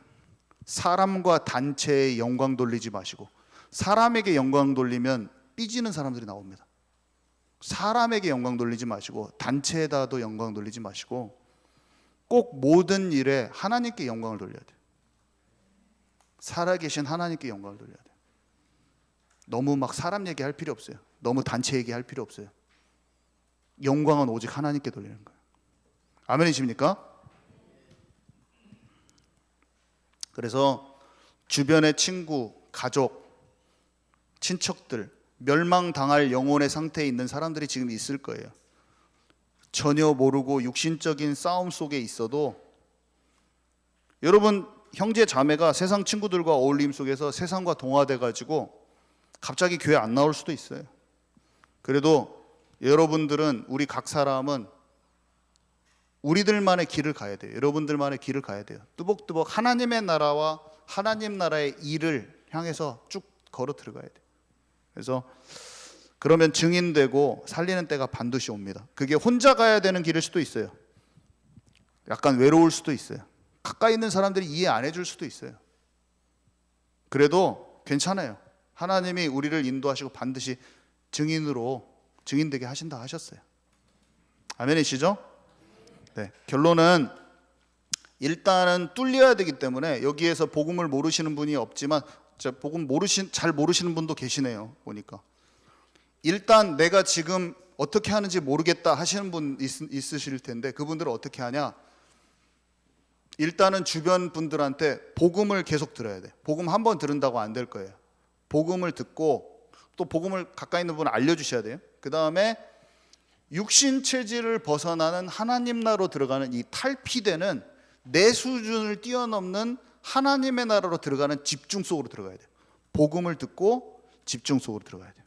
사람과 단체에 영광 돌리지 마시고, 사람에게 영광 돌리면 삐지는 사람들이 나옵니다. 사람에게 영광 돌리지 마시고 단체에다도 영광 돌리지 마시고 꼭 모든 일에 하나님께 영광을 돌려야 돼요. 살아계신 하나님께 영광을 돌려야 돼요. 너무 막 사람 얘기할 필요 없어요. 너무 단체 얘기할 필요 없어요. 영광은 오직 하나님께 돌리는 거예요. 아멘이십니까? 그래서 주변의 친구, 가족, 친척들, 멸망당할 영혼의 상태에 있는 사람들이 지금 있을 거예요. 전혀 모르고 육신적인 싸움 속에 있어도, 여러분 형제 자매가 세상 친구들과 어울림 속에서 세상과 동화돼 가지고 갑자기 교회 안 나올 수도 있어요. 그래도 여러분들은, 우리 각 사람은 우리들만의 길을 가야 돼요. 여러분들만의 길을 가야 돼요. 뚜벅뚜벅 하나님의 나라와 하나님 나라의 일을 향해서 쭉 걸어 들어가야 돼요. 그래서 그러면 증인되고 살리는 때가 반드시 옵니다. 그게 혼자 가야 되는 길일 수도 있어요. 약간 외로울 수도 있어요. 가까이 있는 사람들이 이해 안 해줄 수도 있어요. 그래도 괜찮아요. 하나님이 우리를 인도하시고 반드시 증인되게 하신다 하셨어요. 아멘이시죠? 네, 결론은 일단은 뚫려야 되기 때문에, 여기에서 복음을 모르시는 분이 없지만 복음 잘 모르시는 분도 계시네요. 보니까 일단 내가 지금 어떻게 하는지 모르겠다 하시는 분 있으실 텐데, 그분들은 어떻게 하냐? 일단은 주변 분들한테 복음을 계속 들어야 돼. 복음 한 번 들은다고 안 될 거예요. 복음을 듣고 또 복음을 가까이 있는 분은 알려주셔야 돼요. 그 다음에 육신 체질을 벗어나는 하나님 나라로 들어가는 이 탈피되는, 내 수준을 뛰어넘는 하나님의 나라로 들어가는 집중 속으로 들어가야 돼요. 복음을 듣고 집중 속으로 들어가야 돼요.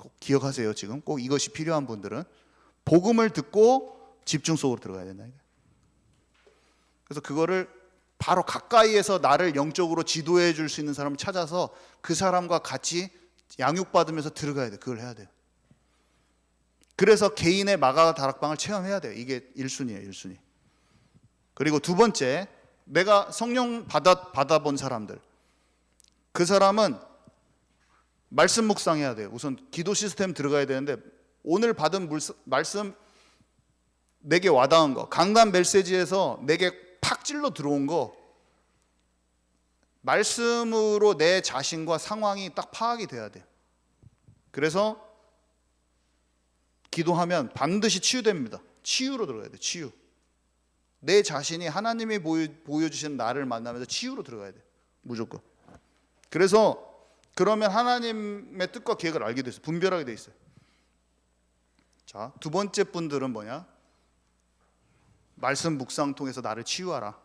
꼭 기억하세요. 지금 꼭 이것이 필요한 분들은 복음을 듣고 집중 속으로 들어가야 된다. 그래서 그거를 바로 가까이에서 나를 영적으로 지도해 줄 수 있는 사람을 찾아서 그 사람과 같이 양육받으면서 들어가야 돼요. 그걸 해야 돼요. 그래서 개인의 마가 다락방을 체험해야 돼요. 이게 1순위예요. 1순위. 그리고 두 번째, 내가 성령 받아본 사람들, 그 사람은 말씀 묵상해야 돼요. 우선 기도 시스템 들어가야 되는데 오늘 받은 말씀 내게 와닿은 거, 강단 메시지에서 내게 팍 찔러 들어온 거, 말씀으로 내 자신과 상황이 딱 파악이 돼야 돼요. 그래서 기도하면 반드시 치유됩니다. 치유로 들어가야 돼요. 치유. 내 자신이 하나님이 보여주시는 나를 만나면서 치유로 들어가야 돼요. 무조건. 그래서 그러면 하나님의 뜻과 계획을 알게 돼 있어요. 분별하게 돼 있어요. 자, 두 번째 분들은 뭐냐? 말씀 묵상 통해서 나를 치유하라.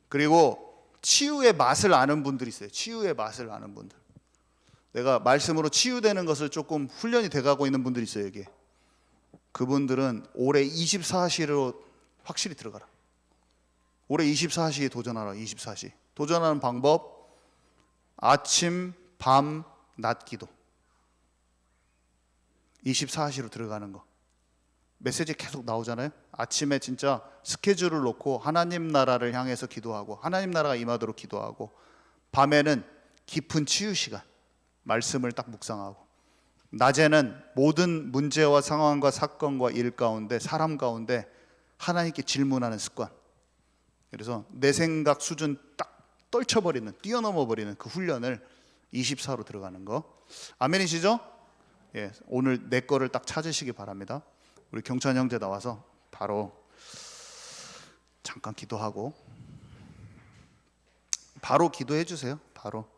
그리고 치유의 맛을 아는 분들이 있어요. 치유의 맛을 아는 분들. 내가 말씀으로 치유되는 것을 조금 훈련이 돼가고 있는 분들이 있어요. 여기. 그분들은 올해 24시로 확실히 들어가라. 올해 24시에 도전하라. 24시. 도전하는 방법, 아침, 밤, 낮 기도. 24시로 들어가는 거. 메시지 계속 나오잖아요. 아침에 진짜 스케줄을 놓고 하나님 나라를 향해서 기도하고 하나님 나라가 임하도록 기도하고, 밤에는 깊은 치유 시간, 말씀을 딱 묵상하고, 낮에는 모든 문제와 상황과 사건과 일 가운데, 사람 가운데 하나님께 질문하는 습관. 그래서 내 생각 수준 딱 떨쳐버리는, 뛰어넘어버리는 그 훈련을 24로 들어가는 거. 아멘이시죠? 예, 오늘 내 거를 딱 찾으시기 바랍니다. 우리 경찬 형제 나와서 바로 잠깐 기도하고 바로 기도해 주세요. 바로